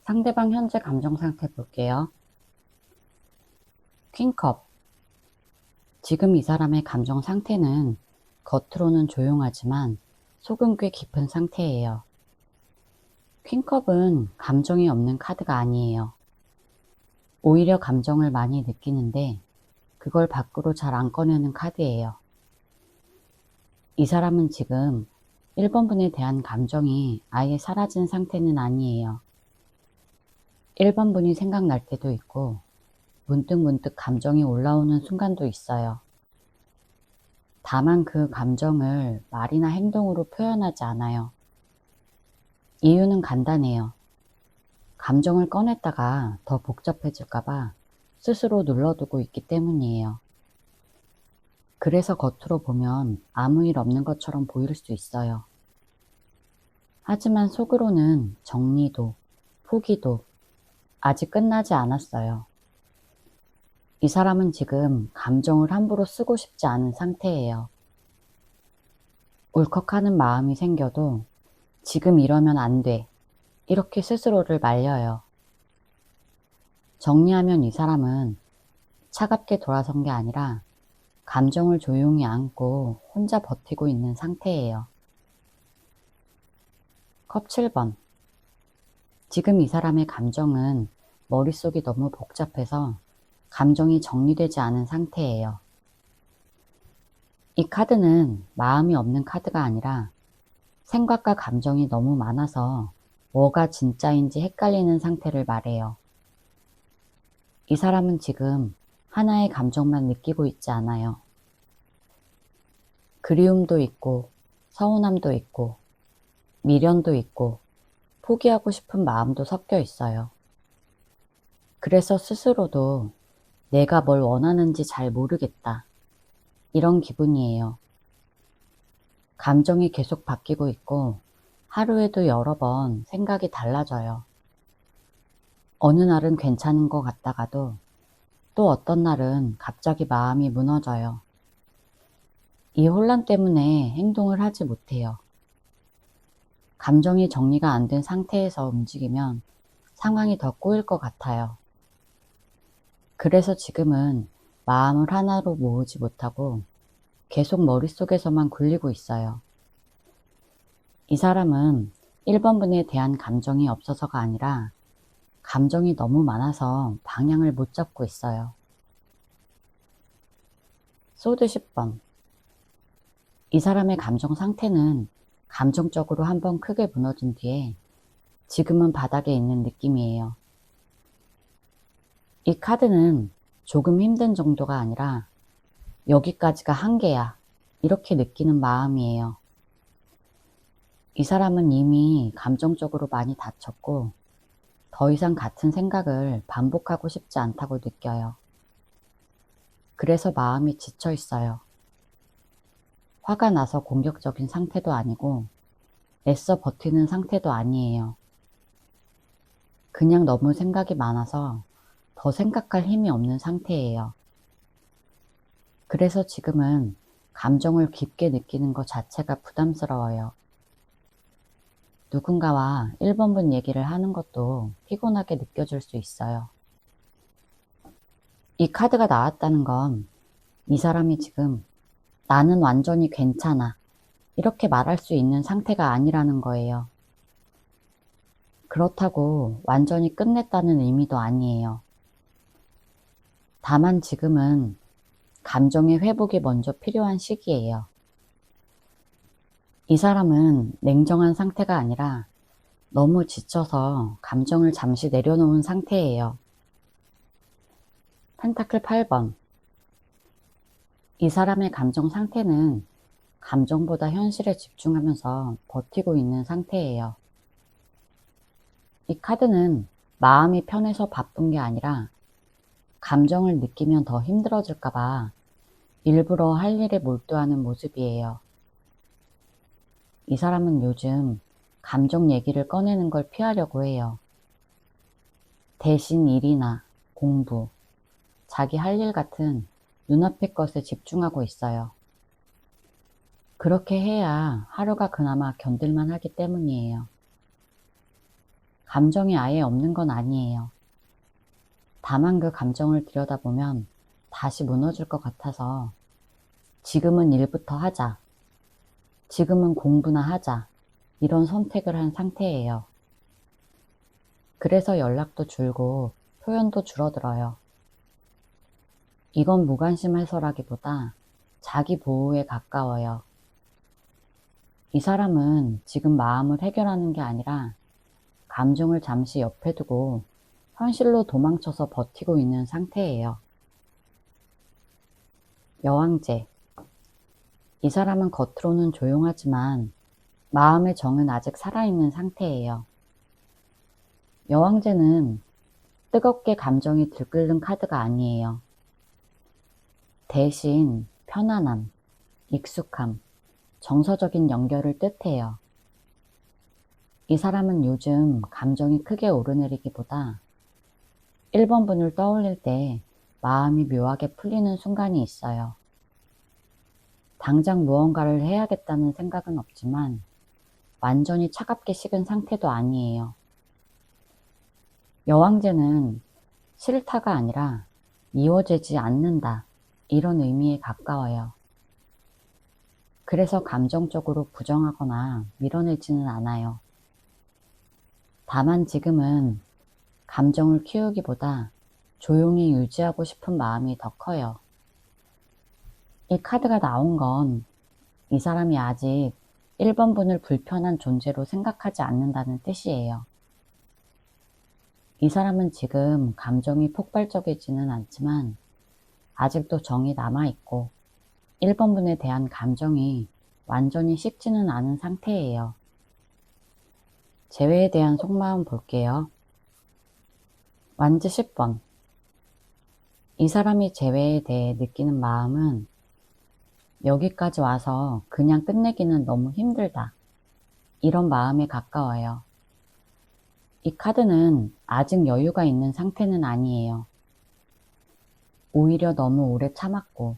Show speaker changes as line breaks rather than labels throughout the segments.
상대방 현재 감정 상태 볼게요. 퀸컵. 지금 이 사람의 감정 상태는 겉으로는 조용하지만 속은 꽤 깊은 상태예요. 퀸컵은 감정이 없는 카드가 아니에요. 오히려 감정을 많이 느끼는데 그걸 밖으로 잘 안 꺼내는 카드예요. 이 사람은 지금 1번 분에 대한 감정이 아예 사라진 상태는 아니에요. 1번 분이 생각날 때도 있고 문득문득 감정이 올라오는 순간도 있어요. 다만 그 감정을 말이나 행동으로 표현하지 않아요. 이유는 간단해요. 감정을 꺼냈다가 더 복잡해질까봐 스스로 눌러두고 있기 때문이에요. 그래서 겉으로 보면 아무 일 없는 것처럼 보일 수 있어요. 하지만 속으로는 정리도, 포기도 아직 끝나지 않았어요. 이 사람은 지금 감정을 함부로 쓰고 싶지 않은 상태예요. 울컥하는 마음이 생겨도 지금 이러면 안 돼. 이렇게 스스로를 말려요. 정리하면 이 사람은 차갑게 돌아선 게 아니라 감정을 조용히 안고 혼자 버티고 있는 상태예요. 컵 7번. 지금 이 사람의 감정은 머릿속이 너무 복잡해서 감정이 정리되지 않은 상태예요. 이 카드는 마음이 없는 카드가 아니라 생각과 감정이 너무 많아서 뭐가 진짜인지 헷갈리는 상태를 말해요. 이 사람은 지금 하나의 감정만 느끼고 있지 않아요. 그리움도 있고, 서운함도 있고, 미련도 있고, 포기하고 싶은 마음도 섞여 있어요. 그래서 스스로도 내가 뭘 원하는지 잘 모르겠다. 이런 기분이에요. 감정이 계속 바뀌고 있고, 하루에도 여러 번 생각이 달라져요. 어느 날은 괜찮은 것 같다가도 또 어떤 날은 갑자기 마음이 무너져요. 이 혼란 때문에 행동을 하지 못해요. 감정이 정리가 안 된 상태에서 움직이면 상황이 더 꼬일 것 같아요. 그래서 지금은 마음을 하나로 모으지 못하고 계속 머릿속에서만 굴리고 있어요. 이 사람은 1번 분에 대한 감정이 없어서가 아니라 감정이 너무 많아서 방향을 못 잡고 있어요. 소드 10번. 이 사람의 감정 상태는 감정적으로 한번 크게 무너진 뒤에 지금은 바닥에 있는 느낌이에요. 이 카드는 조금 힘든 정도가 아니라 여기까지가 한계야. 이렇게 느끼는 마음이에요. 이 사람은 이미 감정적으로 많이 다쳤고 더 이상 같은 생각을 반복하고 싶지 않다고 느껴요. 그래서 마음이 지쳐 있어요. 화가 나서 공격적인 상태도 아니고 애써 버티는 상태도 아니에요. 그냥 너무 생각이 많아서 더 생각할 힘이 없는 상태예요. 그래서 지금은 감정을 깊게 느끼는 것 자체가 부담스러워요. 누군가와 1번 분 얘기를 하는 것도 피곤하게 느껴질 수 있어요. 이 카드가 나왔다는 건 이 사람이 지금 나는 완전히 괜찮아. 이렇게 말할 수 있는 상태가 아니라는 거예요. 그렇다고 완전히 끝냈다는 의미도 아니에요. 다만 지금은 감정의 회복이 먼저 필요한 시기예요. 이 사람은 냉정한 상태가 아니라 너무 지쳐서 감정을 잠시 내려놓은 상태예요. 펜타클 8번. 이 사람의 감정 상태는 감정보다 현실에 집중하면서 버티고 있는 상태예요. 이 카드는 마음이 편해서 바쁜 게 아니라 감정을 느끼면 더 힘들어질까봐 일부러 할 일에 몰두하는 모습이에요. 이 사람은 요즘 감정 얘기를 꺼내는 걸 피하려고 해요. 대신 일이나 공부, 자기 할 일 같은 눈앞의 것에 집중하고 있어요. 그렇게 해야 하루가 그나마 견딜만 하기 때문이에요. 감정이 아예 없는 건 아니에요. 다만 그 감정을 들여다보면 다시 무너질 것 같아서 지금은 일부터 하자, 지금은 공부나 하자, 이런 선택을 한 상태예요. 그래서 연락도 줄고 표현도 줄어들어요. 이건 무관심 해서라기보다 자기 보호에 가까워요. 이 사람은 지금 마음을 해결하는 게 아니라 감정을 잠시 옆에 두고 현실로 도망쳐서 버티고 있는 상태예요. 여왕제. 이 사람은 겉으로는 조용하지만 마음의 정은 아직 살아있는 상태예요. 여왕제는 뜨겁게 감정이 들끓는 카드가 아니에요. 대신 편안함, 익숙함, 정서적인 연결을 뜻해요. 이 사람은 요즘 감정이 크게 오르내리기보다 1번 분을 떠올릴 때 마음이 묘하게 풀리는 순간이 있어요. 당장 무언가를 해야겠다는 생각은 없지만 완전히 차갑게 식은 상태도 아니에요. 여왕제는 싫다가 아니라 이워지지 않는다, 이런 의미에 가까워요. 그래서 감정적으로 부정하거나 밀어내지는 않아요. 다만 지금은 감정을 키우기보다 조용히 유지하고 싶은 마음이 더 커요. 이 카드가 나온 건 이 사람이 아직 1번 분을 불편한 존재로 생각하지 않는다는 뜻이에요. 이 사람은 지금 감정이 폭발적이지는 않지만 아직도 정이 남아있고 1번 분에 대한 감정이 완전히 식지는 않은 상태예요. 재회에 대한 속마음 볼게요. 완지 10번. 이 사람이 재회에 대해 느끼는 마음은 여기까지 와서 그냥 끝내기는 너무 힘들다, 이런 마음에 가까워요. 이 카드는 아직 여유가 있는 상태는 아니에요. 오히려 너무 오래 참았고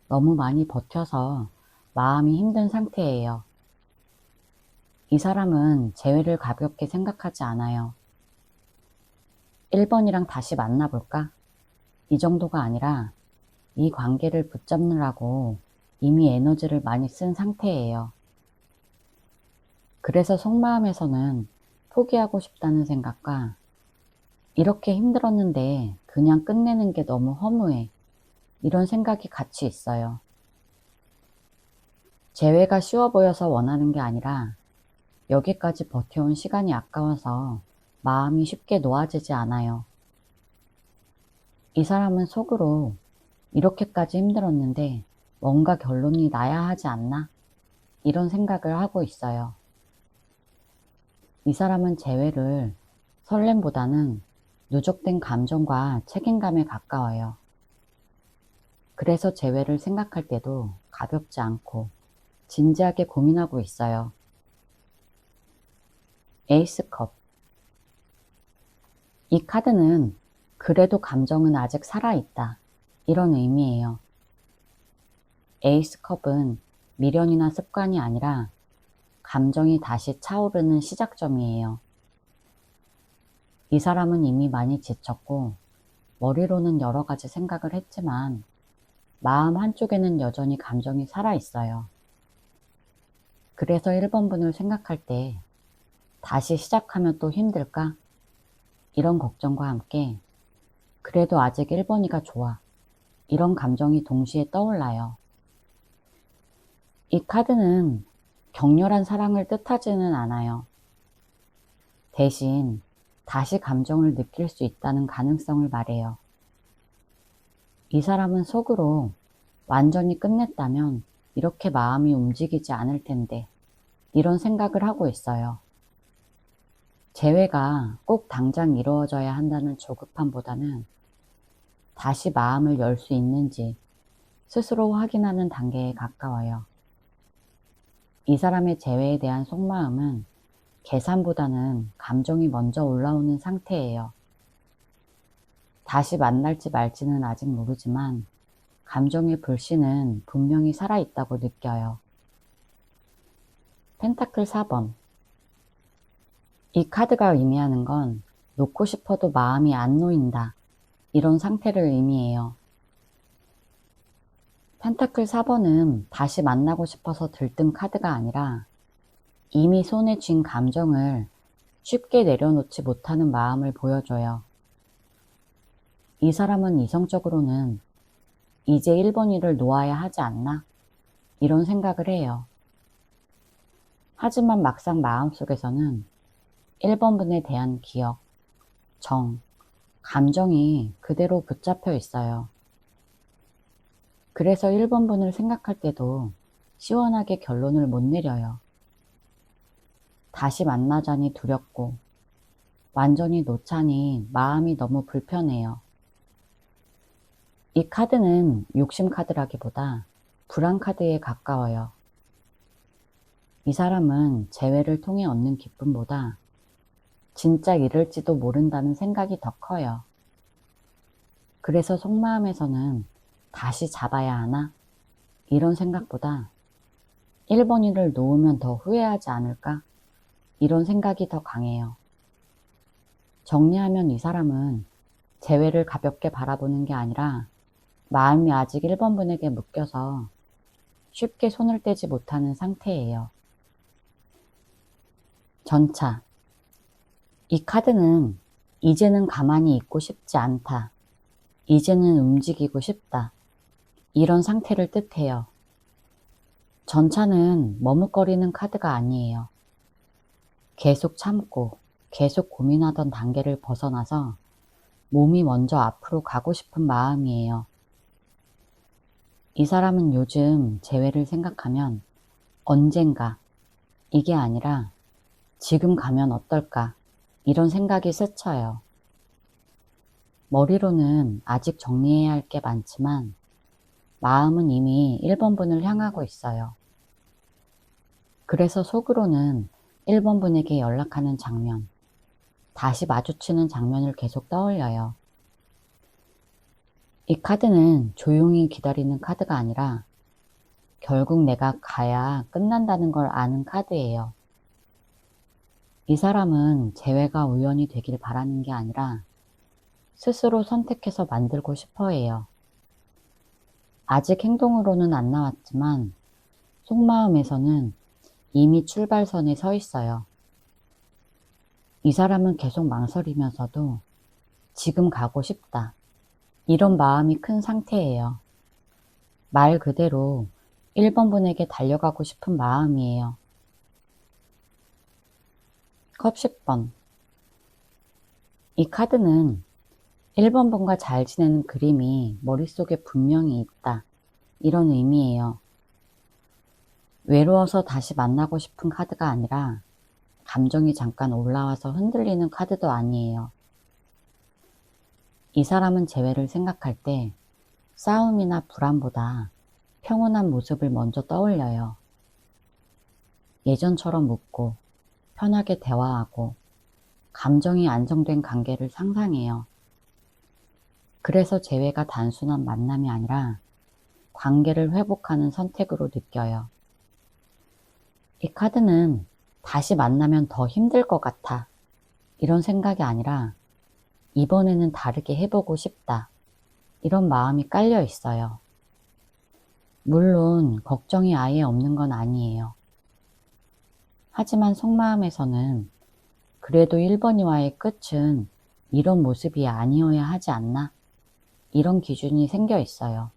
너무 많이 버텨서 마음이 힘든 상태예요. 이 사람은 재회를 가볍게 생각하지 않아요. 1번이랑 다시 만나볼까? 이 정도가 아니라 이 관계를 붙잡느라고 이미 에너지를 많이 쓴 상태예요. 그래서 속마음에서는 포기하고 싶다는 생각과 이렇게 힘들었는데 그냥 끝내는 게 너무 허무해, 이런 생각이 같이 있어요. 재회가 쉬워 보여서 원하는 게 아니라 여기까지 버텨온 시간이 아까워서 마음이 쉽게 놓아지지 않아요. 이 사람은 속으로 이렇게까지 힘들었는데 뭔가 결론이 나야 하지 않나? 이런 생각을 하고 있어요. 이 사람은 재회를 설렘보다는 누적된 감정과 책임감에 가까워요. 그래서 재회를 생각할 때도 가볍지 않고 진지하게 고민하고 있어요. 에이스컵. 이 카드는 그래도 감정은 아직 살아있다, 이런 의미예요. 에이스컵은 미련이나 습관이 아니라 감정이 다시 차오르는 시작점이에요. 이 사람은 이미 많이 지쳤고 머리로는 여러 가지 생각을 했지만 마음 한쪽에는 여전히 감정이 살아있어요. 그래서 1번 분을 생각할 때 다시 시작하면 또 힘들까? 이런 걱정과 함께 그래도 아직 1번이가 좋아, 이런 감정이 동시에 떠올라요. 이 카드는 격렬한 사랑을 뜻하지는 않아요. 대신 다시 감정을 느낄 수 있다는 가능성을 말해요. 이 사람은 속으로 완전히 끝냈다면 이렇게 마음이 움직이지 않을 텐데, 이런 생각을 하고 있어요. 재회가 꼭 당장 이루어져야 한다는 조급함보다는 다시 마음을 열 수 있는지 스스로 확인하는 단계에 가까워요. 이 사람의 재회에 대한 속마음은 계산보다는 감정이 먼저 올라오는 상태예요. 다시 만날지 말지는 아직 모르지만 감정의 불씨는 분명히 살아있다고 느껴요. 펜타클 4번. 이 카드가 의미하는 건 놓고 싶어도 마음이 안 놓인다. 이런 상태를 의미해요. 펜타클 4번은 다시 만나고 싶어서 들뜬 카드가 아니라 이미 손에 쥔 감정을 쉽게 내려놓지 못하는 마음을 보여줘요. 이 사람은 이성적으로는 이제 1번이를 놓아야 하지 않나? 이런 생각을 해요. 하지만 막상 마음속에서는 1번분에 대한 기억, 정, 감정이 그대로 붙잡혀 있어요. 그래서 1번분을 생각할 때도 시원하게 결론을 못 내려요. 다시 만나자니 두렵고 완전히 놓자니 마음이 너무 불편해요. 이 카드는 욕심 카드라기보다 불안 카드에 가까워요. 이 사람은 재회를 통해 얻는 기쁨보다 진짜 이럴지도 모른다는 생각이 더 커요. 그래서 속마음에서는 다시 잡아야 하나? 이런 생각보다 1번이를 놓으면 더 후회하지 않을까? 이런 생각이 더 강해요. 정리하면 이 사람은 재회를 가볍게 바라보는 게 아니라 마음이 아직 1번분에게 묶여서 쉽게 손을 떼지 못하는 상태예요. 전차. 이 카드는 이제는 가만히 있고 싶지 않다. 이제는 움직이고 싶다. 이런 상태를 뜻해요. 전차는 머뭇거리는 카드가 아니에요. 계속 참고 계속 고민하던 단계를 벗어나서 몸이 먼저 앞으로 가고 싶은 마음이에요. 이 사람은 요즘 재회를 생각하면 언젠가 이게 아니라 지금 가면 어떨까 이런 생각이 스쳐요. 머리로는 아직 정리해야 할 게 많지만 마음은 이미 1번분을 향하고 있어요. 그래서 속으로는 1번분에게 연락하는 장면, 다시 마주치는 장면을 계속 떠올려요. 이 카드는 조용히 기다리는 카드가 아니라 결국 내가 가야 끝난다는 걸 아는 카드예요. 이 사람은 재회가 우연히 되길 바라는 게 아니라 스스로 선택해서 만들고 싶어 해요. 아직 행동으로는 안 나왔지만 속마음에서는 이미 출발선에 서 있어요. 이 사람은 계속 망설이면서도 지금 가고 싶다. 이런 마음이 큰 상태예요. 말 그대로 1번분에게 달려가고 싶은 마음이에요. 컵 10번. 이 카드는 1번분과 잘 지내는 그림이 머릿속에 분명히 있다. 이런 의미예요. 외로워서 다시 만나고 싶은 카드가 아니라 감정이 잠깐 올라와서 흔들리는 카드도 아니에요. 이 사람은 재회를 생각할 때 싸움이나 불안보다 평온한 모습을 먼저 떠올려요. 예전처럼 묻고 편하게 대화하고 감정이 안정된 관계를 상상해요. 그래서 재회가 단순한 만남이 아니라 관계를 회복하는 선택으로 느껴요. 이 카드는 다시 만나면 더 힘들 것 같아. 이런 생각이 아니라 이번에는 다르게 해보고 싶다. 이런 마음이 깔려 있어요. 물론 걱정이 아예 없는 건 아니에요. 하지만 속마음에서는 그래도 1번이와의 끝은 이런 모습이 아니어야 하지 않나? 이런 기준이 생겨 있어요.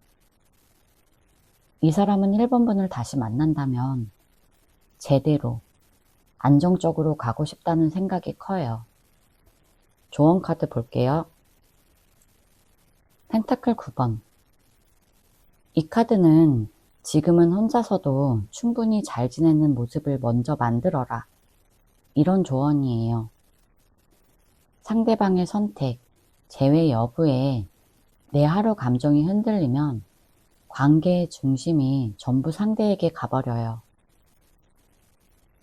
이 사람은 1번분을 다시 만난다면 제대로 안정적으로 가고 싶다는 생각이 커요. 조언 카드 볼게요. 펜타클 9번. 이 카드는 지금은 혼자서도 충분히 잘 지내는 모습을 먼저 만들어라. 이런 조언이에요. 상대방의 선택, 재회 여부에 내 하루 감정이 흔들리면 관계의 중심이 전부 상대에게 가버려요.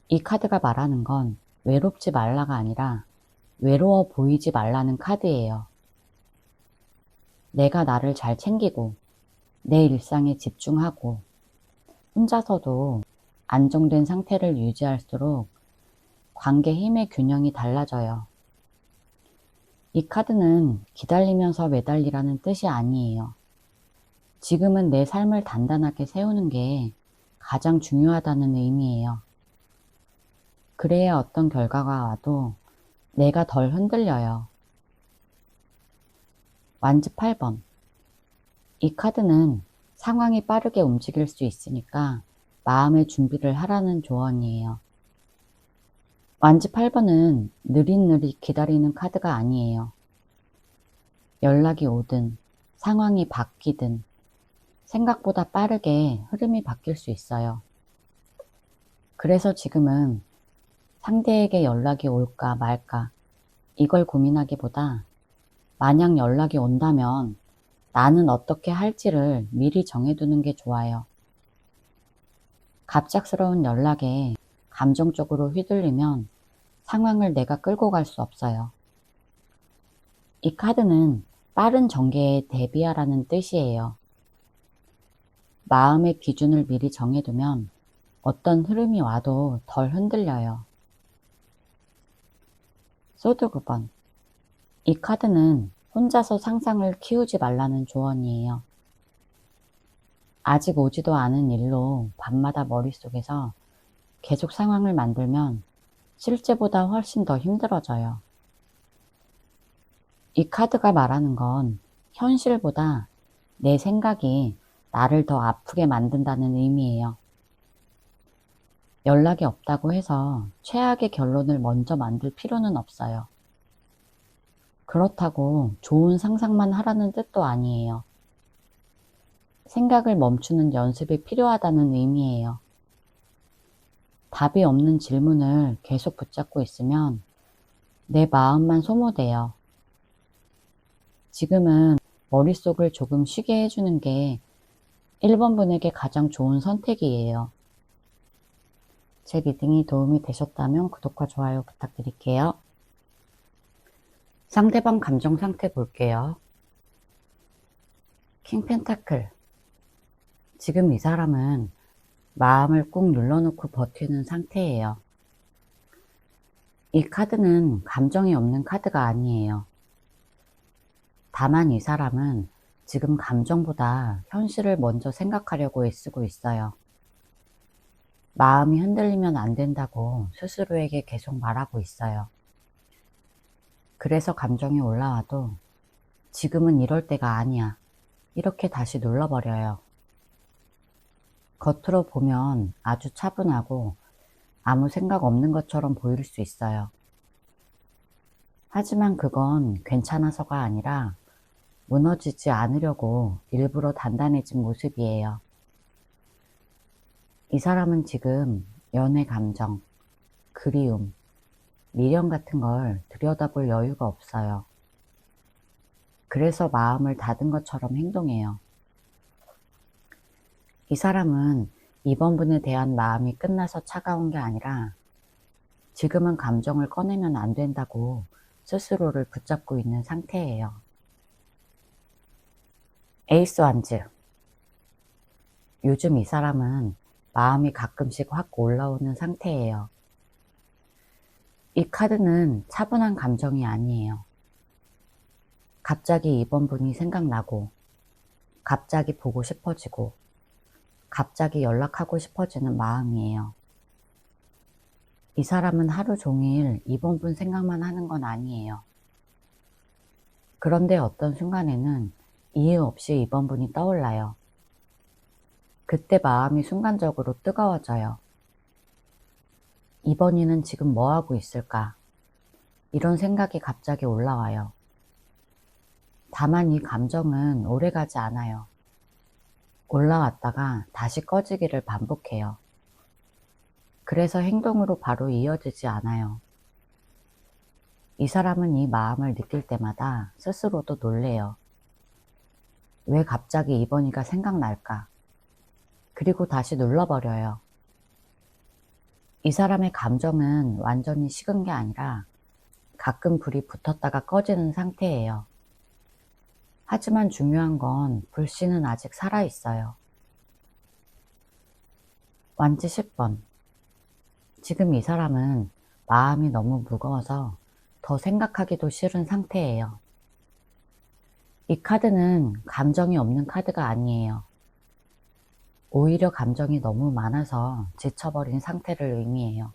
이 카드가 말하는 건 외롭지 말라가 아니라 외로워 보이지 말라는 카드예요. 내가 나를 잘 챙기고 내 일상에 집중하고 혼자서도 안정된 상태를 유지할수록 관계 힘의 균형이 달라져요. 이 카드는 기다리면서 매달리라는 뜻이 아니에요. 지금은 내 삶을 단단하게 세우는 게 가장 중요하다는 의미예요. 그래야 어떤 결과가 와도 내가 덜 흔들려요. 완즈 8번. 이 카드는 상황이 빠르게 움직일 수 있으니까 마음의 준비를 하라는 조언이에요. 완즈 8번은 느릿느릿 기다리는 카드가 아니에요. 연락이 오든 상황이 바뀌든 생각보다 빠르게 흐름이 바뀔 수 있어요. 그래서 지금은 상대에게 연락이 올까 말까 이걸 고민하기보다 만약 연락이 온다면 나는 어떻게 할지를 미리 정해두는 게 좋아요. 갑작스러운 연락에 감정적으로 휘둘리면 상황을 내가 끌고 갈 수 없어요. 이 카드는 빠른 전개에 대비하라는 뜻이에요. 마음의 기준을 미리 정해두면 어떤 흐름이 와도 덜 흔들려요. 소드 9번. 이 카드는 혼자서 상상을 키우지 말라는 조언이에요. 아직 오지도 않은 일로 밤마다 머릿속에서 계속 상황을 만들면 실제보다 훨씬 더 힘들어져요. 이 카드가 말하는 건 현실보다 내 생각이 나를 더 아프게 만든다는 의미예요. 연락이 없다고 해서 최악의 결론을 먼저 만들 필요는 없어요. 그렇다고 좋은 상상만 하라는 뜻도 아니에요. 생각을 멈추는 연습이 필요하다는 의미예요. 답이 없는 질문을 계속 붙잡고 있으면 내 마음만 소모돼요. 지금은 머릿속을 조금 쉬게 해주는 게 1번 분에게 가장 좋은 선택이에요. 제 리딩이 도움이 되셨다면 구독과 좋아요 부탁드릴게요. 상대방 감정 상태 볼게요. 킹 펜타클. 지금 이 사람은 마음을 꾹 눌러놓고 버티는 상태예요. 이 카드는 감정이 없는 카드가 아니에요. 다만 이 사람은 지금 감정보다 현실을 먼저 생각하려고 애쓰고 있어요. 마음이 흔들리면 안 된다고 스스로에게 계속 말하고 있어요. 그래서 감정이 올라와도 지금은 이럴 때가 아니야. 이렇게 다시 눌러버려요. 겉으로 보면 아주 차분하고 아무 생각 없는 것처럼 보일 수 있어요. 하지만 그건 괜찮아서가 아니라 무너지지 않으려고 일부러 단단해진 모습이에요. 이 사람은 지금 연애 감정, 그리움, 미련 같은 걸 들여다볼 여유가 없어요. 그래서 마음을 닫은 것처럼 행동해요. 이 사람은 이번 분에 대한 마음이 끝나서 차가운 게 아니라 지금은 감정을 꺼내면 안 된다고 스스로를 붙잡고 있는 상태예요. 에이스 완즈. 요즘 이 사람은 마음이 가끔씩 확 올라오는 상태예요. 이 카드는 차분한 감정이 아니에요. 갑자기 이번 분이 생각나고, 갑자기 보고 싶어지고, 갑자기 연락하고 싶어지는 마음이에요. 이 사람은 하루 종일 이번 분 생각만 하는 건 아니에요. 그런데 어떤 순간에는 이유 없이 이번 분이 떠올라요. 그때 마음이 순간적으로 뜨거워져요. 이번이는 지금 뭐 하고 있을까? 이런 생각이 갑자기 올라와요. 다만 이 감정은 오래가지 않아요. 올라왔다가 다시 꺼지기를 반복해요. 그래서 행동으로 바로 이어지지 않아요. 이 사람은 이 마음을 느낄 때마다 스스로도 놀래요. 왜 갑자기 이번이가 생각날까? 그리고 다시 눌러버려요. 이 사람의 감정은 완전히 식은 게 아니라 가끔 불이 붙었다가 꺼지는 상태예요. 하지만 중요한 건 불씨는 아직 살아있어요. 완즈 10번. 지금 이 사람은 마음이 너무 무거워서 더 생각하기도 싫은 상태예요. 이 카드는 감정이 없는 카드가 아니에요. 오히려 감정이 너무 많아서 지쳐버린 상태를 의미해요.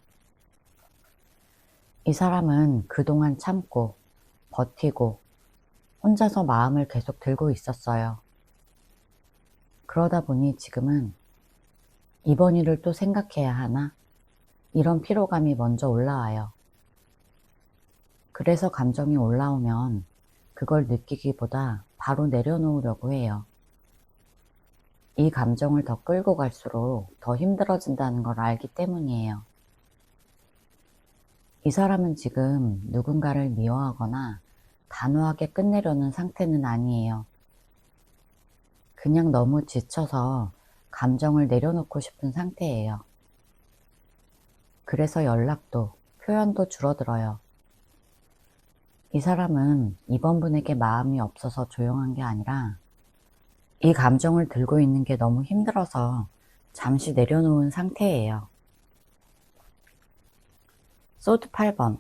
이 사람은 그동안 참고 버티고 혼자서 마음을 계속 들고 있었어요. 그러다 보니 지금은 이번 일을 또 생각해야 하나? 이런 피로감이 먼저 올라와요. 그래서 감정이 올라오면 그걸 느끼기보다 바로 내려놓으려고 해요. 이 감정을 더 끌고 갈수록 더 힘들어진다는 걸 알기 때문이에요. 이 사람은 지금 누군가를 미워하거나 단호하게 끝내려는 상태는 아니에요. 그냥 너무 지쳐서 감정을 내려놓고 싶은 상태예요. 그래서 연락도, 표현도 줄어들어요. 이 사람은 이번 분에게 마음이 없어서 조용한 게 아니라 이 감정을 들고 있는 게 너무 힘들어서 잠시 내려놓은 상태예요. 소드 8번.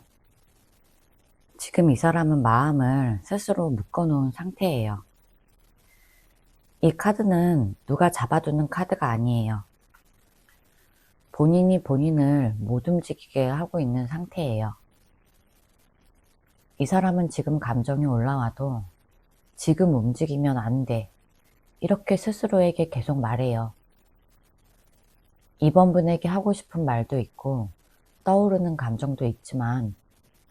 지금 이 사람은 마음을 스스로 묶어놓은 상태예요. 이 카드는 누가 잡아두는 카드가 아니에요. 본인이 본인을 못 움직이게 하고 있는 상태예요. 이 사람은 지금 감정이 올라와도 지금 움직이면 안 돼. 이렇게 스스로에게 계속 말해요. 이번 분에게 하고 싶은 말도 있고 떠오르는 감정도 있지만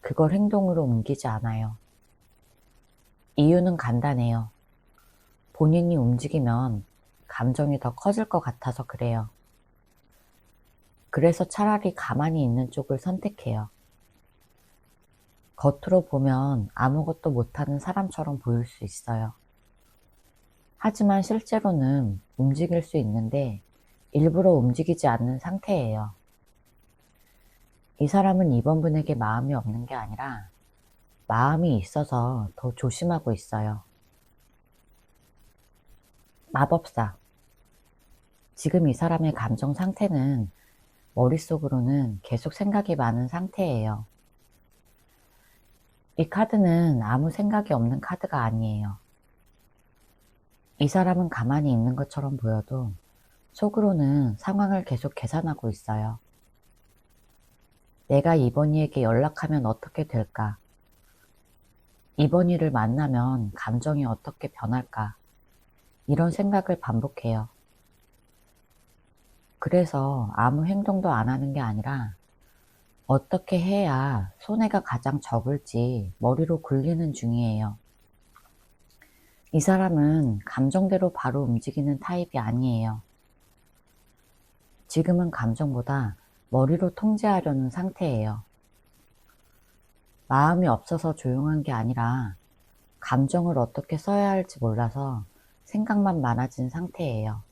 그걸 행동으로 옮기지 않아요. 이유는 간단해요. 본인이 움직이면 감정이 더 커질 것 같아서 그래요. 그래서 차라리 가만히 있는 쪽을 선택해요. 겉으로 보면 아무것도 못하는 사람처럼 보일 수 있어요. 하지만 실제로는 움직일 수 있는데 일부러 움직이지 않는 상태예요. 이 사람은 이번 분에게 마음이 없는 게 아니라 마음이 있어서 더 조심하고 있어요. 마법사. 지금 이 사람의 감정 상태는 머릿속으로는 계속 생각이 많은 상태예요. 이 카드는 아무 생각이 없는 카드가 아니에요. 이 사람은 가만히 있는 것처럼 보여도 속으로는 상황을 계속 계산하고 있어요. 내가 이번이에게 연락하면 어떻게 될까? 이번이를 만나면 감정이 어떻게 변할까? 이런 생각을 반복해요. 그래서 아무 행동도 안 하는 게 아니라 어떻게 해야 손해가 가장 적을지 머리로 굴리는 중이에요. 이 사람은 감정대로 바로 움직이는 타입이 아니에요. 지금은 감정보다 머리로 통제하려는 상태예요. 마음이 없어서 조용한 게 아니라 감정을 어떻게 써야 할지 몰라서 생각만 많아진 상태예요.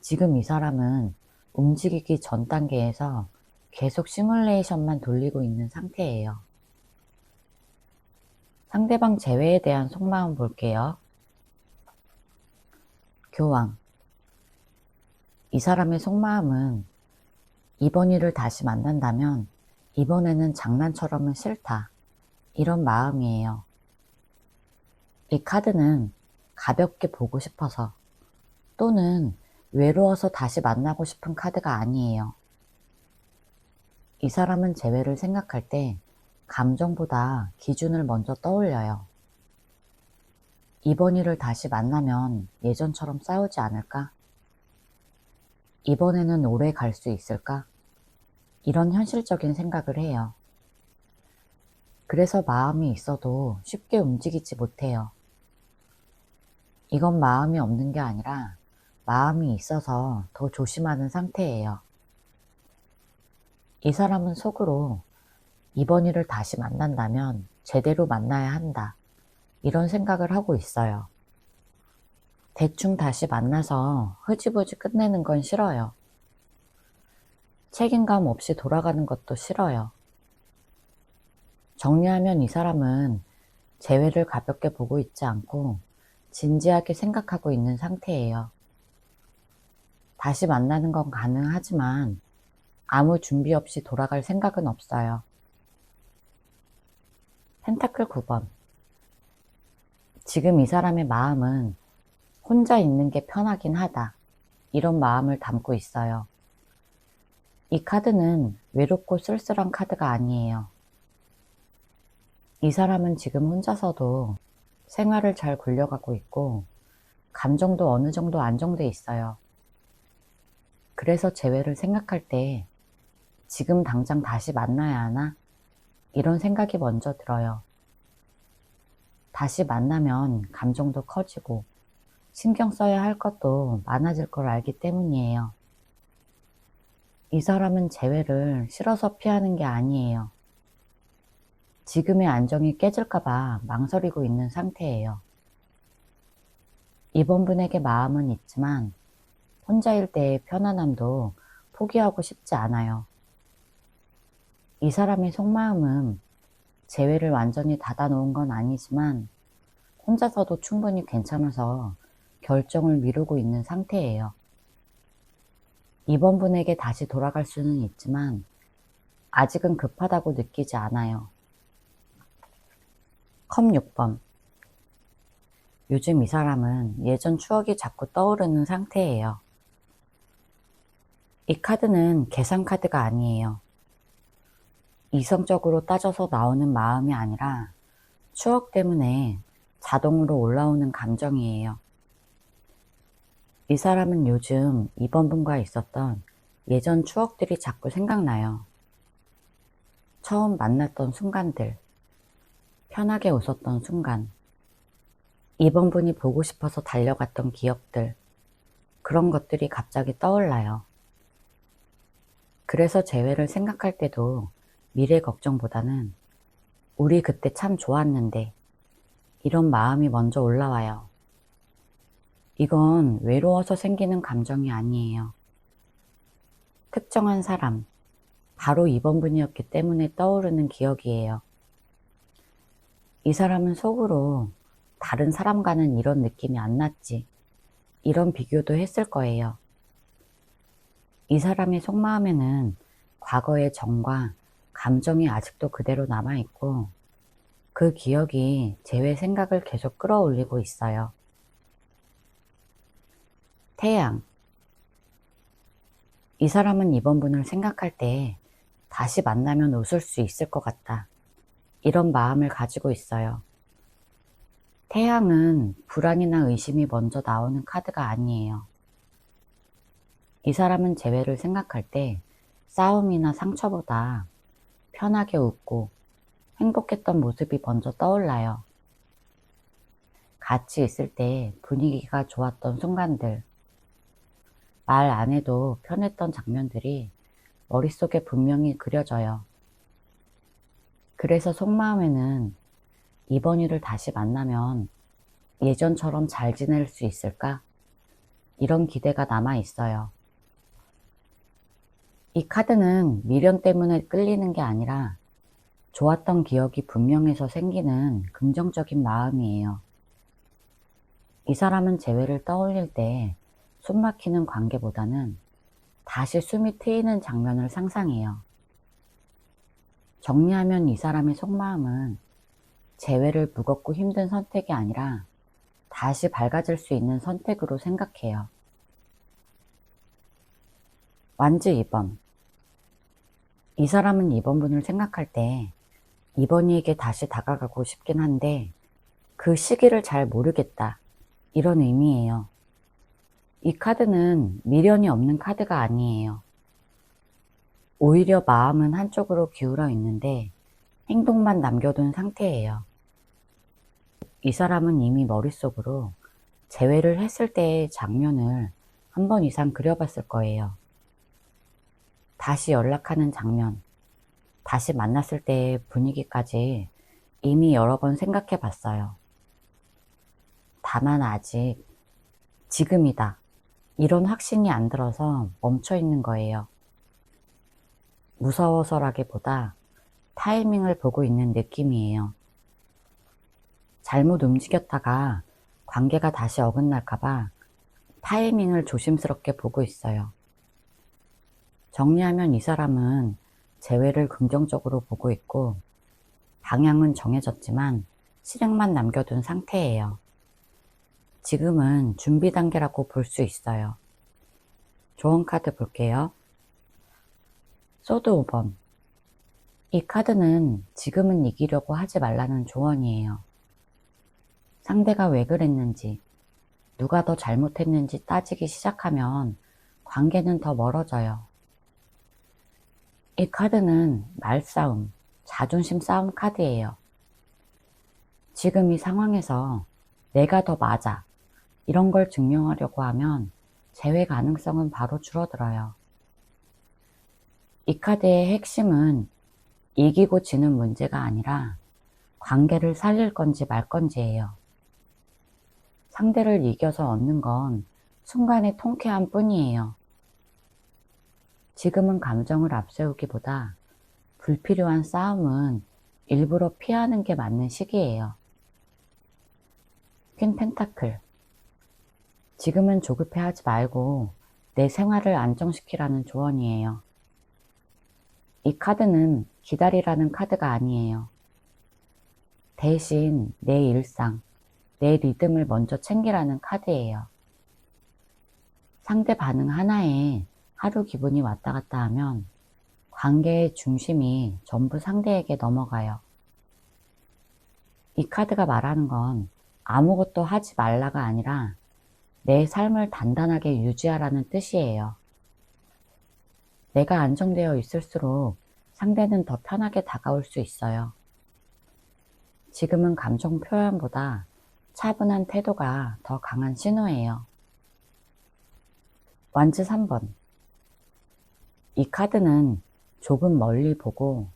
지금 이 사람은 움직이기 전 단계에서 계속 시뮬레이션만 돌리고 있는 상태예요. 상대방 재회에 대한 속마음 볼게요. 교황. 이 사람의 속마음은 이번 일을 다시 만난다면 이번에는 장난처럼은 싫다. 이런 마음이에요. 이 카드는 가볍게 보고 싶어서 또는 외로워서 다시 만나고 싶은 카드가 아니에요. 이 사람은 재회를 생각할 때 감정보다 기준을 먼저 떠올려요. 이번 일을 다시 만나면 예전처럼 싸우지 않을까? 이번에는 오래 갈 수 있을까? 이런 현실적인 생각을 해요. 그래서 마음이 있어도 쉽게 움직이지 못해요. 이건 마음이 없는 게 아니라 마음이 있어서 더 조심하는 상태예요. 이 사람은 속으로 이번 일을 다시 만난다면 제대로 만나야 한다. 이런 생각을 하고 있어요. 대충 다시 만나서 흐지부지 끝내는 건 싫어요. 책임감 없이 돌아가는 것도 싫어요. 정리하면 이 사람은 재회를 가볍게 보고 있지 않고 진지하게 생각하고 있는 상태예요. 다시 만나는 건 가능하지만 아무 준비 없이 돌아갈 생각은 없어요. 펜타클 9번. 지금 이 사람의 마음은 혼자 있는 게 편하긴 하다. 이런 마음을 담고 있어요. 이 카드는 외롭고 쓸쓸한 카드가 아니에요. 이 사람은 지금 혼자서도 생활을 잘 굴려가고 있고 감정도 어느 정도 안정돼 있어요. 그래서 재회를 생각할 때 지금 당장 다시 만나야 하나? 이런 생각이 먼저 들어요. 다시 만나면 감정도 커지고 신경 써야 할 것도 많아질 걸 알기 때문이에요. 이 사람은 재회를 싫어서 피하는 게 아니에요. 지금의 안정이 깨질까봐 망설이고 있는 상태예요. 이번 분에게 마음은 있지만 혼자일 때의 편안함도 포기하고 싶지 않아요. 이 사람의 속마음은 재회를 완전히 닫아놓은 건 아니지만 혼자서도 충분히 괜찮아서 결정을 미루고 있는 상태예요. 이번 분에게 다시 돌아갈 수는 있지만 아직은 급하다고 느끼지 않아요. 컵 6번. 요즘 이 사람은 예전 추억이 자꾸 떠오르는 상태예요. 이 카드는 계산 카드가 아니에요. 이성적으로 따져서 나오는 마음이 아니라 추억 때문에 자동으로 올라오는 감정이에요. 이 사람은 요즘 이번 분과 있었던 예전 추억들이 자꾸 생각나요. 처음 만났던 순간들, 편하게 웃었던 순간, 이번 분이 보고 싶어서 달려갔던 기억들, 그런 것들이 갑자기 떠올라요. 그래서 재회를 생각할 때도 미래 걱정보다는 우리 그때 참 좋았는데 이런 마음이 먼저 올라와요. 이건 외로워서 생기는 감정이 아니에요. 특정한 사람, 바로 이번 분이었기 때문에 떠오르는 기억이에요. 이 사람은 속으로 다른 사람과는 이런 느낌이 안 났지, 이런 비교도 했을 거예요. 이 사람의 속마음에는 과거의 정과 감정이 아직도 그대로 남아있고 그 기억이 재회 생각을 계속 끌어올리고 있어요. 태양. 이 사람은 이번 분을 생각할 때 다시 만나면 웃을 수 있을 것 같다, 이런 마음을 가지고 있어요. 태양은 불안이나 의심이 먼저 나오는 카드가 아니에요. 이 사람은 재회를 생각할 때 싸움이나 상처보다 편하게 웃고 행복했던 모습이 먼저 떠올라요. 같이 있을 때 분위기가 좋았던 순간들, 말 안 해도 편했던 장면들이 머릿속에 분명히 그려져요. 그래서 속마음에는 이번 일을 다시 만나면 예전처럼 잘 지낼 수 있을까? 이런 기대가 남아 있어요. 이 카드는 미련 때문에 끌리는 게 아니라 좋았던 기억이 분명해서 생기는 긍정적인 마음이에요. 이 사람은 재회를 떠올릴 때 숨 막히는 관계보다는 다시 숨이 트이는 장면을 상상해요. 정리하면 이 사람의 속마음은 재회를 무겁고 힘든 선택이 아니라 다시 밝아질 수 있는 선택으로 생각해요. 완즈 2번. 이 사람은 이번 분을 생각할 때 이번이에게 다시 다가가고 싶긴 한데 그 시기를 잘 모르겠다, 이런 의미예요. 이 카드는 미련이 없는 카드가 아니에요. 오히려 마음은 한쪽으로 기울어 있는데 행동만 남겨둔 상태예요. 이 사람은 이미 머릿속으로 재회를 했을 때의 장면을 한 번 이상 그려봤을 거예요. 다시 연락하는 장면, 다시 만났을 때의 분위기까지 이미 여러 번 생각해 봤어요. 다만 아직 지금이다, 이런 확신이 안 들어서 멈춰 있는 거예요. 무서워서라기보다 타이밍을 보고 있는 느낌이에요. 잘못 움직였다가 관계가 다시 어긋날까봐 타이밍을 조심스럽게 보고 있어요. 정리하면 이 사람은 재회를 긍정적으로 보고 있고 방향은 정해졌지만 실행만 남겨둔 상태예요. 지금은 준비 단계라고 볼 수 있어요. 조언 카드 볼게요. 소드 5번. 이 카드는 지금은 이기려고 하지 말라는 조언이에요. 상대가 왜 그랬는지, 누가 더 잘못했는지 따지기 시작하면 관계는 더 멀어져요. 이 카드는 말싸움, 자존심 싸움 카드예요. 지금 이 상황에서 내가 더 맞아, 이런 걸 증명하려고 하면 재회 가능성은 바로 줄어들어요. 이 카드의 핵심은 이기고 지는 문제가 아니라 관계를 살릴 건지 말 건지예요. 상대를 이겨서 얻는 건 순간의 통쾌함 뿐이에요. 지금은 감정을 앞세우기보다 불필요한 싸움은 일부러 피하는 게 맞는 시기예요. 퀸 펜타클. 지금은 조급해하지 말고 내 생활을 안정시키라는 조언이에요. 이 카드는 기다리라는 카드가 아니에요. 대신 내 일상, 내 리듬을 먼저 챙기라는 카드예요. 상대 반응 하나에 하루 기분이 왔다 갔다 하면 관계의 중심이 전부 상대에게 넘어가요. 이 카드가 말하는 건 아무것도 하지 말라가 아니라 내 삶을 단단하게 유지하라는 뜻이에요. 내가 안정되어 있을수록 상대는 더 편하게 다가올 수 있어요. 지금은 감정 표현보다 차분한 태도가 더 강한 신호예요. 완즈 3번. 이 카드는 조금 멀리 보고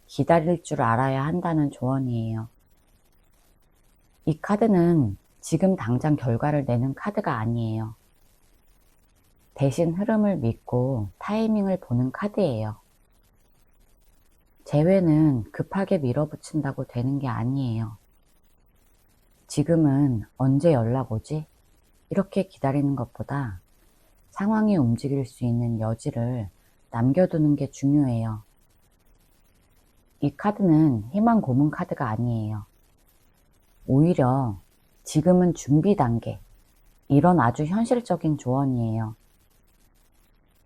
기다릴 줄 알아야 한다는 조언이에요. 이 카드는 지금 당장 결과를 내는 카드가 아니에요. 대신 흐름을 믿고 타이밍을 보는 카드예요. 재회는 급하게 밀어붙인다고 되는 게 아니에요. 지금은 언제 연락 오지? 이렇게 기다리는 것보다 상황이 움직일 수 있는 여지를 남겨두는 게 중요해요. 이 카드는 희망 고문 카드가 아니에요. 오히려 지금은 준비 단계, 이런 아주 현실적인 조언이에요.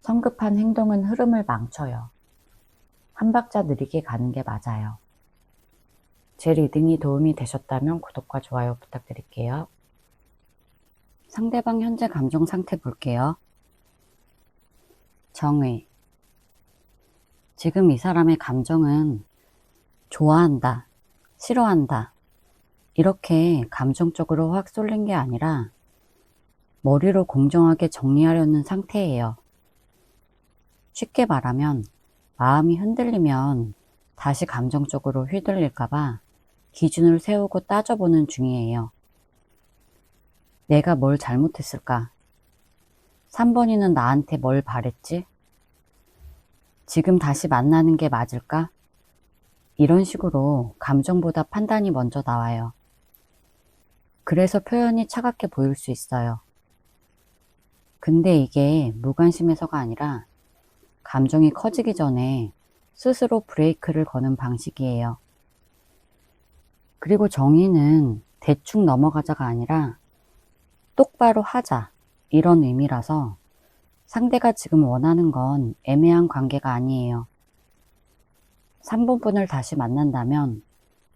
성급한 행동은 흐름을 망쳐요. 한 박자 느리게 가는 게 맞아요. 제 리딩이 도움이 되셨다면 구독과 좋아요 부탁드릴게요. 상대방 현재 감정 상태 볼게요. 정의. 지금 이 사람의 감정은 좋아한다, 싫어한다, 이렇게 감정적으로 확 쏠린 게 아니라 머리로 공정하게 정리하려는 상태예요. 쉽게 말하면 마음이 흔들리면 다시 감정적으로 휘둘릴까봐 기준을 세우고 따져보는 중이에요. 내가 뭘 잘못했을까? 3번이는 나한테 뭘 바랬지? 지금 다시 만나는 게 맞을까? 이런 식으로 감정보다 판단이 먼저 나와요. 그래서 표현이 차갑게 보일 수 있어요. 근데 이게 무관심해서가 아니라 감정이 커지기 전에 스스로 브레이크를 거는 방식이에요. 그리고 정의는 대충 넘어가자가 아니라 똑바로 하자, 이런 의미라서 상대가 지금 원하는 건 애매한 관계가 아니에요. 3번 분을 다시 만난다면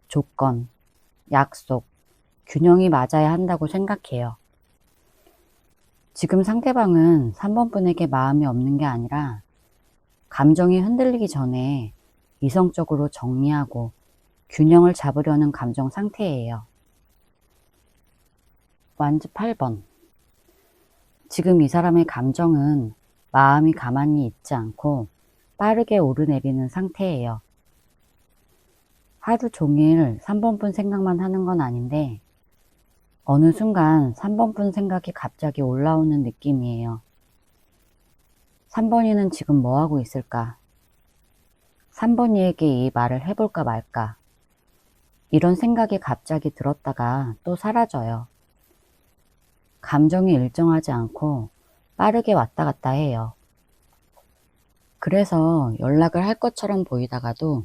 조건, 약속, 균형이 맞아야 한다고 생각해요. 지금 상대방은 3번 분에게 마음이 없는 게 아니라 감정이 흔들리기 전에 이성적으로 정리하고 균형을 잡으려는 감정 상태예요. 완즈 8번. 지금 이 사람의 감정은 마음이 가만히 있지 않고 빠르게 오르내리는 상태예요. 하루 종일 3번 분 생각만 하는 건 아닌데 어느 순간 3번 분 생각이 갑자기 올라오는 느낌이에요. 3번이는 지금 뭐 하고 있을까? 3번이에게 이 말을 해볼까 말까? 이런 생각이 갑자기 들었다가 또 사라져요. 감정이 일정하지 않고 빠르게 왔다 갔다 해요. 그래서 연락을 할 것처럼 보이다가도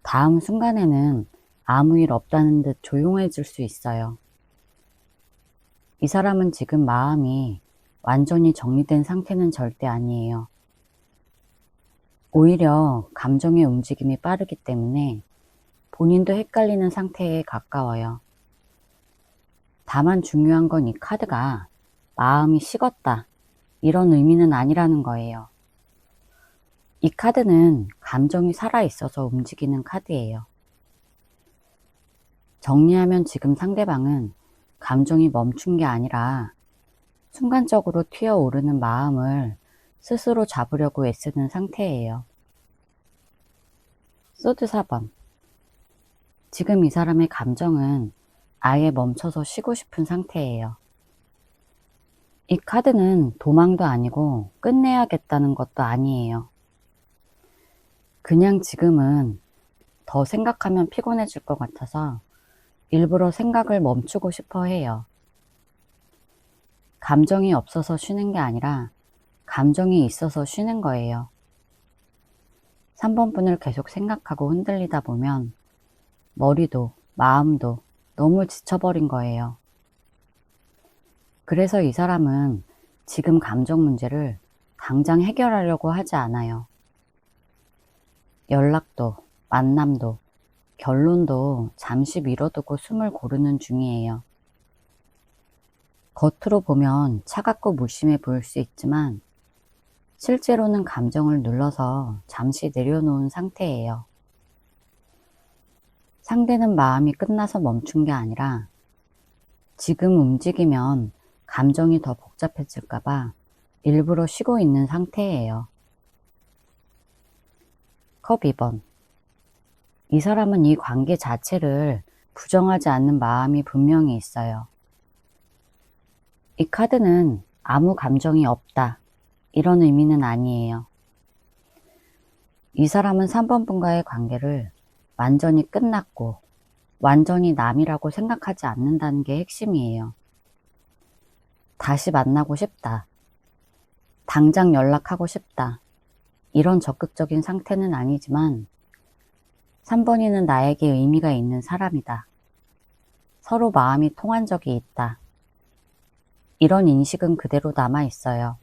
다음 순간에는 아무 일 없다는 듯 조용해질 수 있어요. 이 사람은 지금 마음이 완전히 정리된 상태는 절대 아니에요. 오히려 감정의 움직임이 빠르기 때문에 본인도 헷갈리는 상태에 가까워요. 다만 중요한 건 이 카드가 마음이 식었다, 이런 의미는 아니라는 거예요. 이 카드는 감정이 살아있어서 움직이는 카드예요. 정리하면 지금 상대방은 감정이 멈춘 게 아니라 순간적으로 튀어오르는 마음을 스스로 잡으려고 애쓰는 상태예요. 소드 4번. 지금 이 사람의 감정은 아예 멈춰서 쉬고 싶은 상태예요. 이 카드는 도망도 아니고 끝내야겠다는 것도 아니에요. 그냥 지금은 더 생각하면 피곤해질 것 같아서 일부러 생각을 멈추고 싶어 해요. 감정이 없어서 쉬는 게 아니라 감정이 있어서 쉬는 거예요. 3번 분을 계속 생각하고 흔들리다 보면 머리도 마음도 너무 지쳐버린 거예요. 그래서 이 사람은 지금 감정 문제를 당장 해결하려고 하지 않아요. 연락도, 만남도, 결론도 잠시 미뤄두고 숨을 고르는 중이에요. 겉으로 보면 차갑고 무심해 보일 수 있지만 실제로는 감정을 눌러서 잠시 내려놓은 상태예요. 상대는 마음이 끝나서 멈춘 게 아니라 지금 움직이면 감정이 더 복잡해질까봐 일부러 쉬고 있는 상태예요. 컵 2번. 이 사람은 이 관계 자체를 부정하지 않는 마음이 분명히 있어요. 이 카드는 아무 감정이 없다, 이런 의미는 아니에요. 이 사람은 3번 분과의 관계를 완전히 끝났고 완전히 남이라고 생각하지 않는다는 게 핵심이에요. 다시 만나고 싶다, 당장 연락하고 싶다, 이런 적극적인 상태는 아니지만 3번이는 나에게 의미가 있는 사람이다, 서로 마음이 통한 적이 있다, 이런 인식은 그대로 남아 있어요.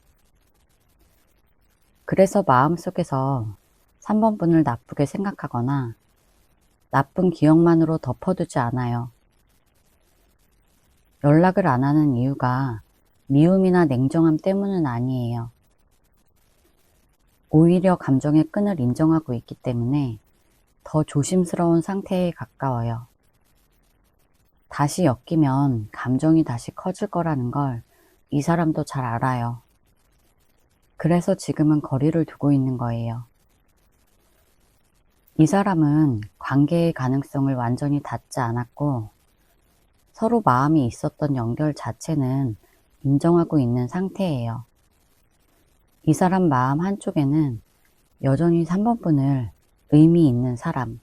그래서 마음속에서 3번 분을 나쁘게 생각하거나 나쁜 기억만으로 덮어두지 않아요. 연락을 안 하는 이유가 미움이나 냉정함 때문은 아니에요. 오히려 감정의 끈을 인정하고 있기 때문에 더 조심스러운 상태에 가까워요. 다시 엮이면 감정이 다시 커질 거라는 걸 이 사람도 잘 알아요. 그래서 지금은 거리를 두고 있는 거예요. 이 사람은 관계의 가능성을 완전히 닫지 않았고 서로 마음이 있었던 연결 자체는 인정하고 있는 상태예요. 이 사람 마음 한쪽에는 여전히 3번 분을 의미 있는 사람,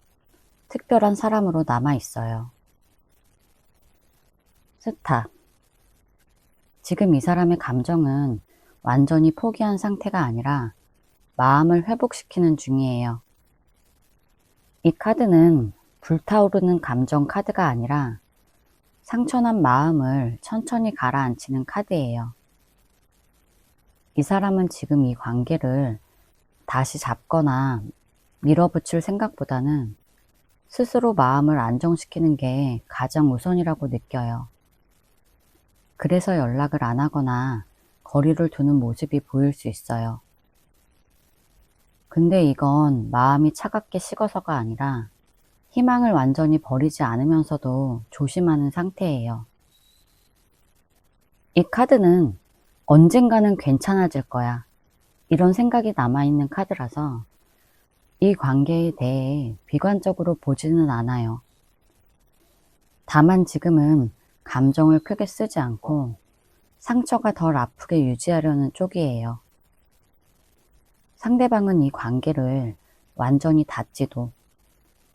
특별한 사람으로 남아 있어요. 스타. 지금 이 사람의 감정은 완전히 포기한 상태가 아니라 마음을 회복시키는 중이에요. 이 카드는 불타오르는 감정 카드가 아니라 상처난 마음을 천천히 가라앉히는 카드예요. 이 사람은 지금 이 관계를 다시 잡거나 밀어붙일 생각보다는 스스로 마음을 안정시키는 게 가장 우선이라고 느껴요. 그래서 연락을 안 하거나 거리를 두는 모습이 보일 수 있어요. 근데 이건 마음이 차갑게 식어서가 아니라 희망을 완전히 버리지 않으면서도 조심하는 상태예요. 이 카드는 언젠가는 괜찮아질 거야, 이런 생각이 남아있는 카드라서 이 관계에 대해 비관적으로 보지는 않아요. 다만 지금은 감정을 크게 쓰지 않고 상처가 덜 아프게 유지하려는 쪽이에요. 상대방은 이 관계를 완전히 닫지도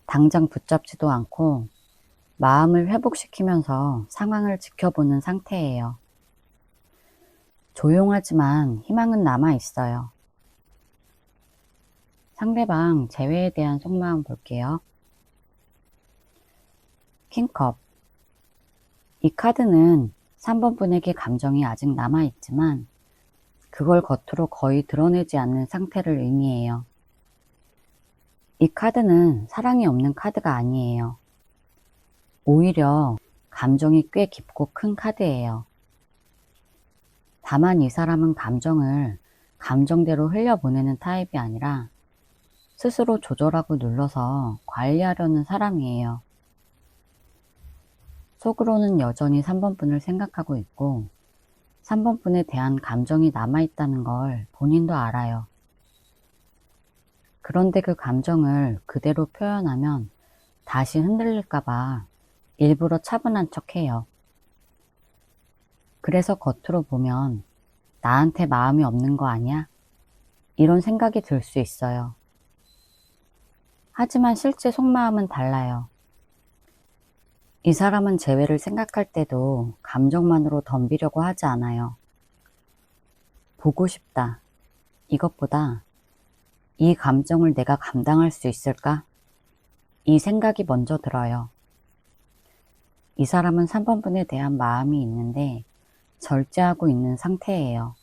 당장 붙잡지도 않고 마음을 회복시키면서 상황을 지켜보는 상태예요. 조용하지만 희망은 남아 있어요. 상대방 재회에 대한 속마음 볼게요. 킹컵. 이 카드는 3번 분에게 감정이 아직 남아있지만 그걸 겉으로 거의 드러내지 않는 상태를 의미해요. 이 카드는 사랑이 없는 카드가 아니에요. 오히려 감정이 꽤 깊고 큰 카드예요. 다만 이 사람은 감정을 감정대로 흘려보내는 타입이 아니라 스스로 조절하고 눌러서 관리하려는 사람이에요. 속으로는 여전히 3번 분을 생각하고 있고 3번 분에 대한 감정이 남아있다는 걸 본인도 알아요. 그런데 그 감정을 그대로 표현하면 다시 흔들릴까봐 일부러 차분한 척해요. 그래서 겉으로 보면 나한테 마음이 없는 거 아니야? 이런 생각이 들 수 있어요. 하지만 실제 속마음은 달라요. 이 사람은 재회를 생각할 때도 감정만으로 덤비려고 하지 않아요. 보고 싶다. 이것보다 이 감정을 내가 감당할 수 있을까? 이 생각이 먼저 들어요. 이 사람은 3번 분에 대한 마음이 있는데 절제하고 있는 상태예요.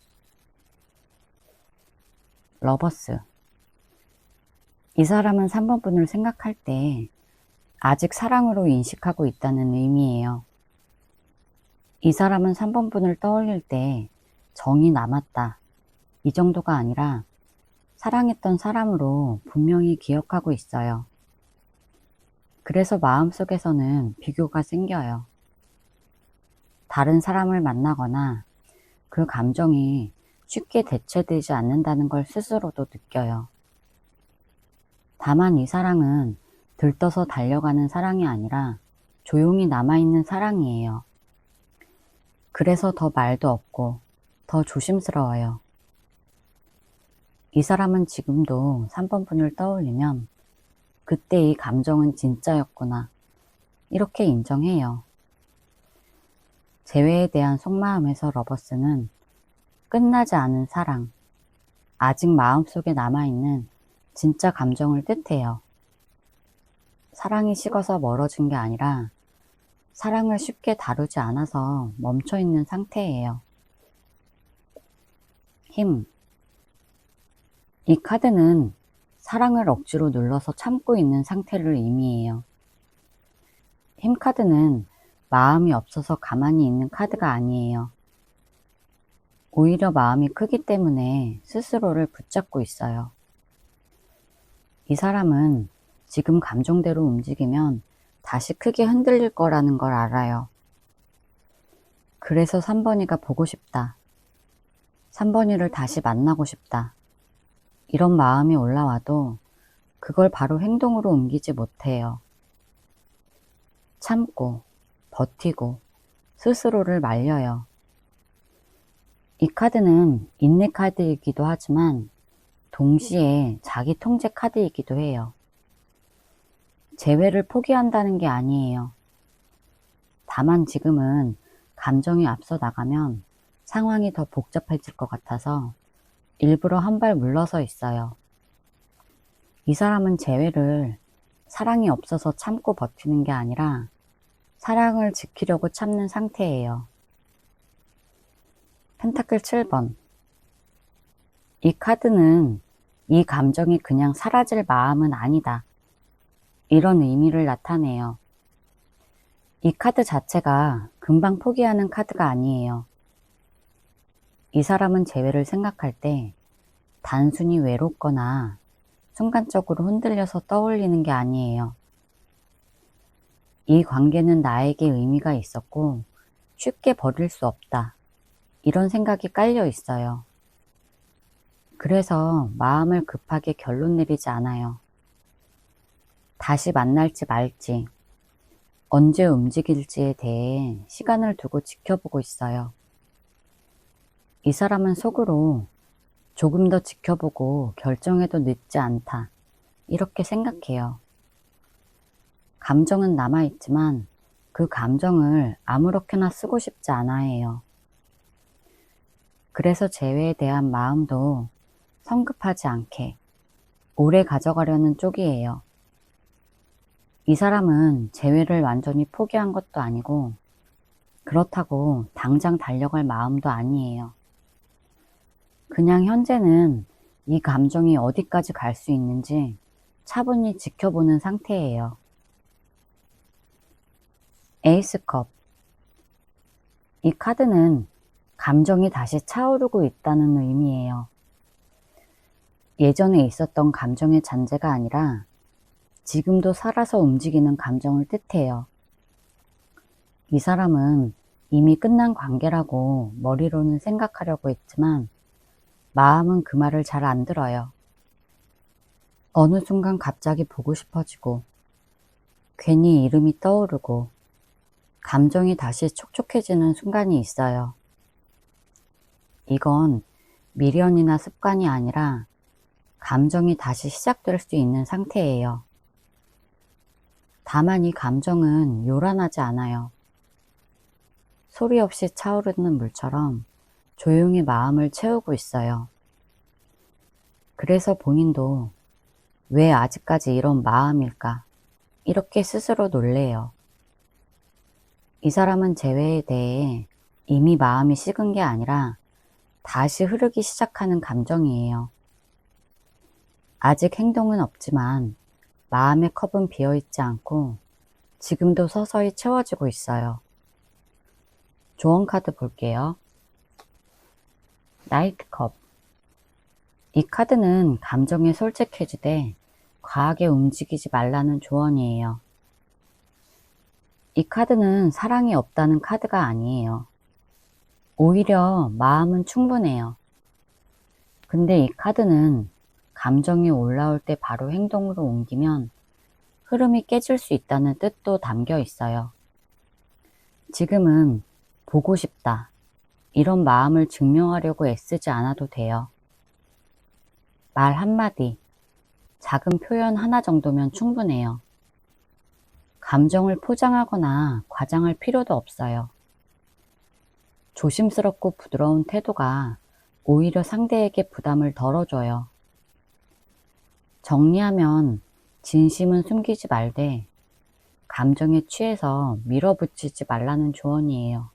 러버스. 이 사람은 3번 분을 생각할 때 아직 사랑으로 인식하고 있다는 의미예요. 이 사람은 3번 분을 떠올릴 때 정이 남았다. 이 정도가 아니라 사랑했던 사람으로 분명히 기억하고 있어요. 그래서 마음속에서는 비교가 생겨요. 다른 사람을 만나거나 그 감정이 쉽게 대체되지 않는다는 걸 스스로도 느껴요. 다만 이 사랑은 들떠서 달려가는 사랑이 아니라 조용히 남아있는 사랑이에요. 그래서 더 말도 없고 더 조심스러워요. 이 사람은 지금도 3번 분을 떠올리면 그때 이 감정은 진짜였구나 이렇게 인정해요. 재회에 대한 속마음에서 러버스는 끝나지 않은 사랑, 아직 마음속에 남아있는 진짜 감정을 뜻해요. 사랑이 식어서 멀어진 게 아니라 사랑을 쉽게 다루지 않아서 멈춰있는 상태예요. 힘. 이 카드는 사랑을 억지로 눌러서 참고 있는 상태를 의미해요. 힘 카드는 마음이 없어서 가만히 있는 카드가 아니에요. 오히려 마음이 크기 때문에 스스로를 붙잡고 있어요. 이 사람은 지금 감정대로 움직이면 다시 크게 흔들릴 거라는 걸 알아요. 그래서 3번이가 보고 싶다. 3번이를 다시 만나고 싶다. 이런 마음이 올라와도 그걸 바로 행동으로 옮기지 못해요. 참고, 버티고, 스스로를 말려요. 이 카드는 인내 카드이기도 하지만 동시에 자기 통제 카드이기도 해요. 재회를 포기한다는 게 아니에요. 다만 지금은 감정이 앞서 나가면 상황이 더 복잡해질 것 같아서 일부러 한 발 물러서 있어요. 이 사람은 재회를 사랑이 없어서 참고 버티는 게 아니라 사랑을 지키려고 참는 상태예요. 펜타클 7번. 이 카드는 이 감정이 그냥 사라질 마음은 아니다. 이런 의미를 나타내요. 이 카드 자체가 금방 포기하는 카드가 아니에요. 이 사람은 재회를 생각할 때 단순히 외롭거나 순간적으로 흔들려서 떠올리는 게 아니에요. 이 관계는 나에게 의미가 있었고 쉽게 버릴 수 없다. 이런 생각이 깔려 있어요. 그래서 마음을 급하게 결론 내리지 않아요. 다시 만날지 말지, 언제 움직일지에 대해 시간을 두고 지켜보고 있어요. 이 사람은 속으로 조금 더 지켜보고 결정해도 늦지 않다. 이렇게 생각해요. 감정은 남아있지만 그 감정을 아무렇게나 쓰고 싶지 않아 해요. 그래서 재회에 대한 마음도 성급하지 않게 오래 가져가려는 쪽이에요. 이 사람은 재회를 완전히 포기한 것도 아니고 그렇다고 당장 달려갈 마음도 아니에요. 그냥 현재는 이 감정이 어디까지 갈 수 있는지 차분히 지켜보는 상태예요. 에이스컵. 이 카드는 감정이 다시 차오르고 있다는 의미예요. 예전에 있었던 감정의 잔재가 아니라 지금도 살아서 움직이는 감정을 뜻해요. 이 사람은 이미 끝난 관계라고 머리로는 생각하려고 했지만 마음은 그 말을 잘 안 들어요. 어느 순간 갑자기 보고 싶어지고 괜히 이름이 떠오르고 감정이 다시 촉촉해지는 순간이 있어요. 이건 미련이나 습관이 아니라 감정이 다시 시작될 수 있는 상태예요. 다만 이 감정은 요란하지 않아요. 소리 없이 차오르는 물처럼 조용히 마음을 채우고 있어요. 그래서 본인도 왜 아직까지 이런 마음일까? 이렇게 스스로 놀래요. 이 사람은 재회에 대해 이미 마음이 식은 게 아니라 다시 흐르기 시작하는 감정이에요. 아직 행동은 없지만 마음의 컵은 비어있지 않고 지금도 서서히 채워지고 있어요. 조언 카드 볼게요. 나이트컵. 이 카드는 감정에 솔직해지되 과하게 움직이지 말라는 조언이에요. 이 카드는 사랑이 없다는 카드가 아니에요. 오히려 마음은 충분해요. 근데 이 카드는 감정이 올라올 때 바로 행동으로 옮기면 흐름이 깨질 수 있다는 뜻도 담겨 있어요. 지금은 보고 싶다. 이런 마음을 증명하려고 애쓰지 않아도 돼요. 말 한마디, 작은 표현 하나 정도면 충분해요. 감정을 포장하거나 과장할 필요도 없어요. 조심스럽고 부드러운 태도가 오히려 상대에게 부담을 덜어줘요. 정리하면 진심은 숨기지 말되 감정에 취해서 밀어붙이지 말라는 조언이에요.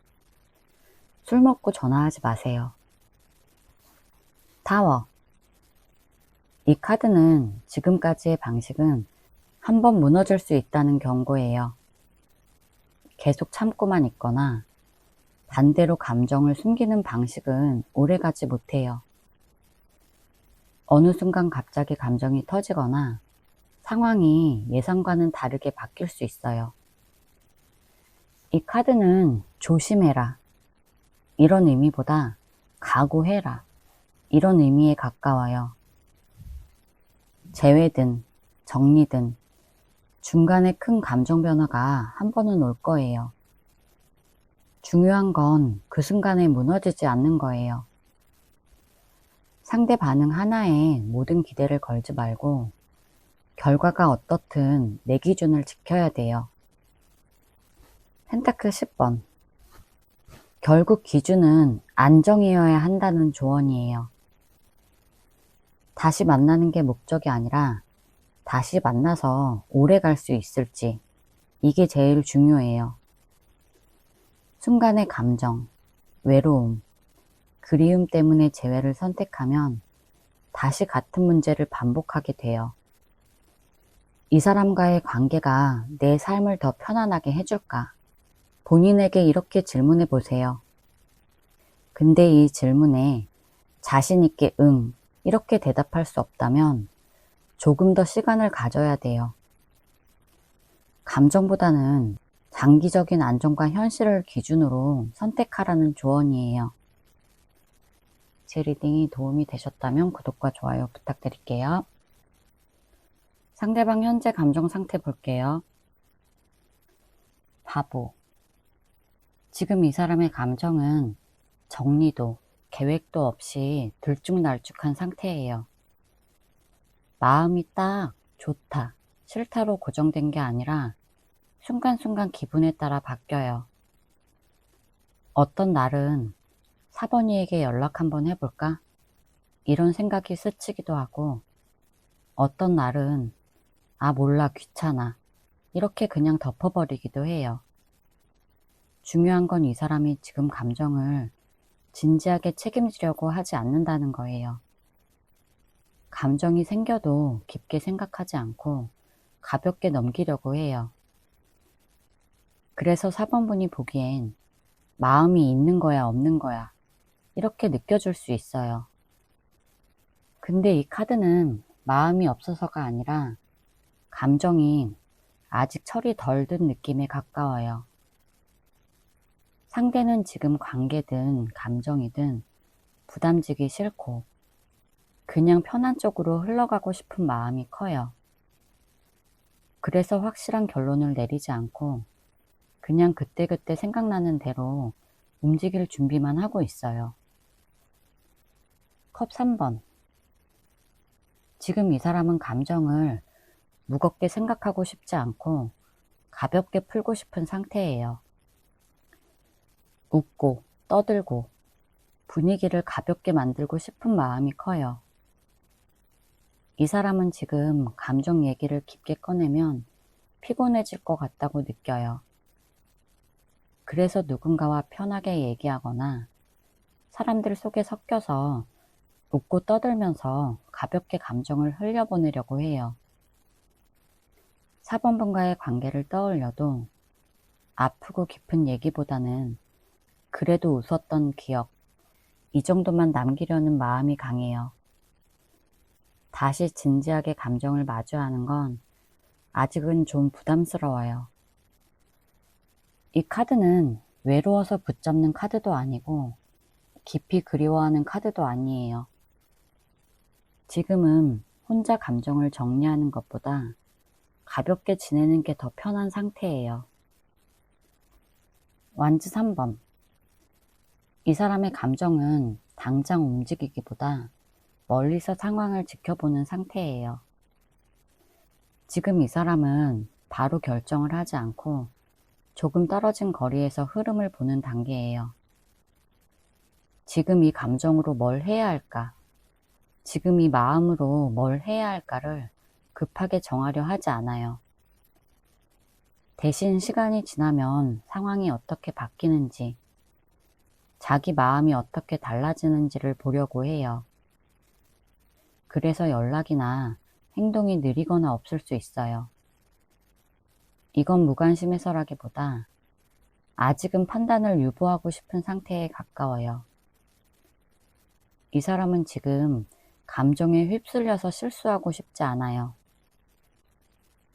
술 먹고 전화하지 마세요. 타워. 이 카드는 지금까지의 방식은 한번 무너질 수 있다는 경고예요. 계속 참고만 있거나 반대로 감정을 숨기는 방식은 오래가지 못해요. 어느 순간 갑자기 감정이 터지거나 상황이 예상과는 다르게 바뀔 수 있어요. 이 카드는 조심해라. 이런 의미보다 각오해라. 이런 의미에 가까워요. 재회든 정리든 중간에 큰 감정 변화가 한 번은 올 거예요. 중요한 건 그 순간에 무너지지 않는 거예요. 상대 반응 하나에 모든 기대를 걸지 말고 결과가 어떻든 내 기준을 지켜야 돼요. 펜타클 10번. 결국 기준은 안정이어야 한다는 조언이에요. 다시 만나는 게 목적이 아니라 다시 만나서 오래 갈 수 있을지, 이게 제일 중요해요. 순간의 감정, 외로움, 그리움 때문에 재회를 선택하면 다시 같은 문제를 반복하게 돼요. 이 사람과의 관계가 내 삶을 더 편안하게 해줄까? 본인에게 이렇게 질문해 보세요. 근데 이 질문에 자신 있게 응, 이렇게 대답할 수 없다면 조금 더 시간을 가져야 돼요. 감정보다는 장기적인 안정과 현실을 기준으로 선택하라는 조언이에요. 제 리딩이 도움이 되셨다면 구독과 좋아요 부탁드릴게요. 상대방 현재 감정 상태 볼게요. 바보. 지금 이 사람의 감정은 정리도 계획도 없이 들쭉날쭉한 상태예요. 마음이 딱 좋다, 싫다로 고정된 게 아니라 순간순간 기분에 따라 바뀌어요. 어떤 날은 사번이에게 연락 한번 해볼까? 이런 생각이 스치기도 하고 어떤 날은 아, 몰라, 귀찮아. 이렇게 그냥 덮어버리기도 해요. 중요한 건 이 사람이 지금 감정을 진지하게 책임지려고 하지 않는다는 거예요. 감정이 생겨도 깊게 생각하지 않고 가볍게 넘기려고 해요. 그래서 4번분이 보기엔 마음이 있는 거야, 없는 거야, 이렇게 느껴질 수 있어요. 근데 이 카드는 마음이 없어서가 아니라 감정이 아직 철이 덜 든 느낌에 가까워요. 상대는 지금 관계든 감정이든 부담지기 싫고 그냥 편한 쪽으로 흘러가고 싶은 마음이 커요. 그래서 확실한 결론을 내리지 않고 그냥 그때그때 생각나는 대로 움직일 준비만 하고 있어요. 컵 3번. 지금 이 사람은 감정을 무겁게 생각하고 싶지 않고 가볍게 풀고 싶은 상태예요. 웃고 떠들고 분위기를 가볍게 만들고 싶은 마음이 커요. 이 사람은 지금 감정 얘기를 깊게 꺼내면 피곤해질 것 같다고 느껴요. 그래서 누군가와 편하게 얘기하거나 사람들 속에 섞여서 웃고 떠들면서 가볍게 감정을 흘려보내려고 해요. 4번분과의 관계를 떠올려도 아프고 깊은 얘기보다는 그래도 웃었던 기억, 이 정도만 남기려는 마음이 강해요. 다시 진지하게 감정을 마주하는 건 아직은 좀 부담스러워요. 이 카드는 외로워서 붙잡는 카드도 아니고 깊이 그리워하는 카드도 아니에요. 지금은 혼자 감정을 정리하는 것보다 가볍게 지내는 게 더 편한 상태예요. 완즈 3번. 이 사람의 감정은 당장 움직이기보다 멀리서 상황을 지켜보는 상태예요. 지금 이 사람은 바로 결정을 하지 않고 조금 떨어진 거리에서 흐름을 보는 단계예요. 지금 이 감정으로 뭘 해야 할까? 지금 이 마음으로 뭘 해야 할까를 급하게 정하려 하지 않아요. 대신 시간이 지나면 상황이 어떻게 바뀌는지, 자기 마음이 어떻게 달라지는지를 보려고 해요. 그래서 연락이나 행동이 느리거나 없을 수 있어요. 이건 무관심해서라기보다 아직은 판단을 유보하고 싶은 상태에 가까워요. 이 사람은 지금 감정에 휩쓸려서 실수하고 싶지 않아요.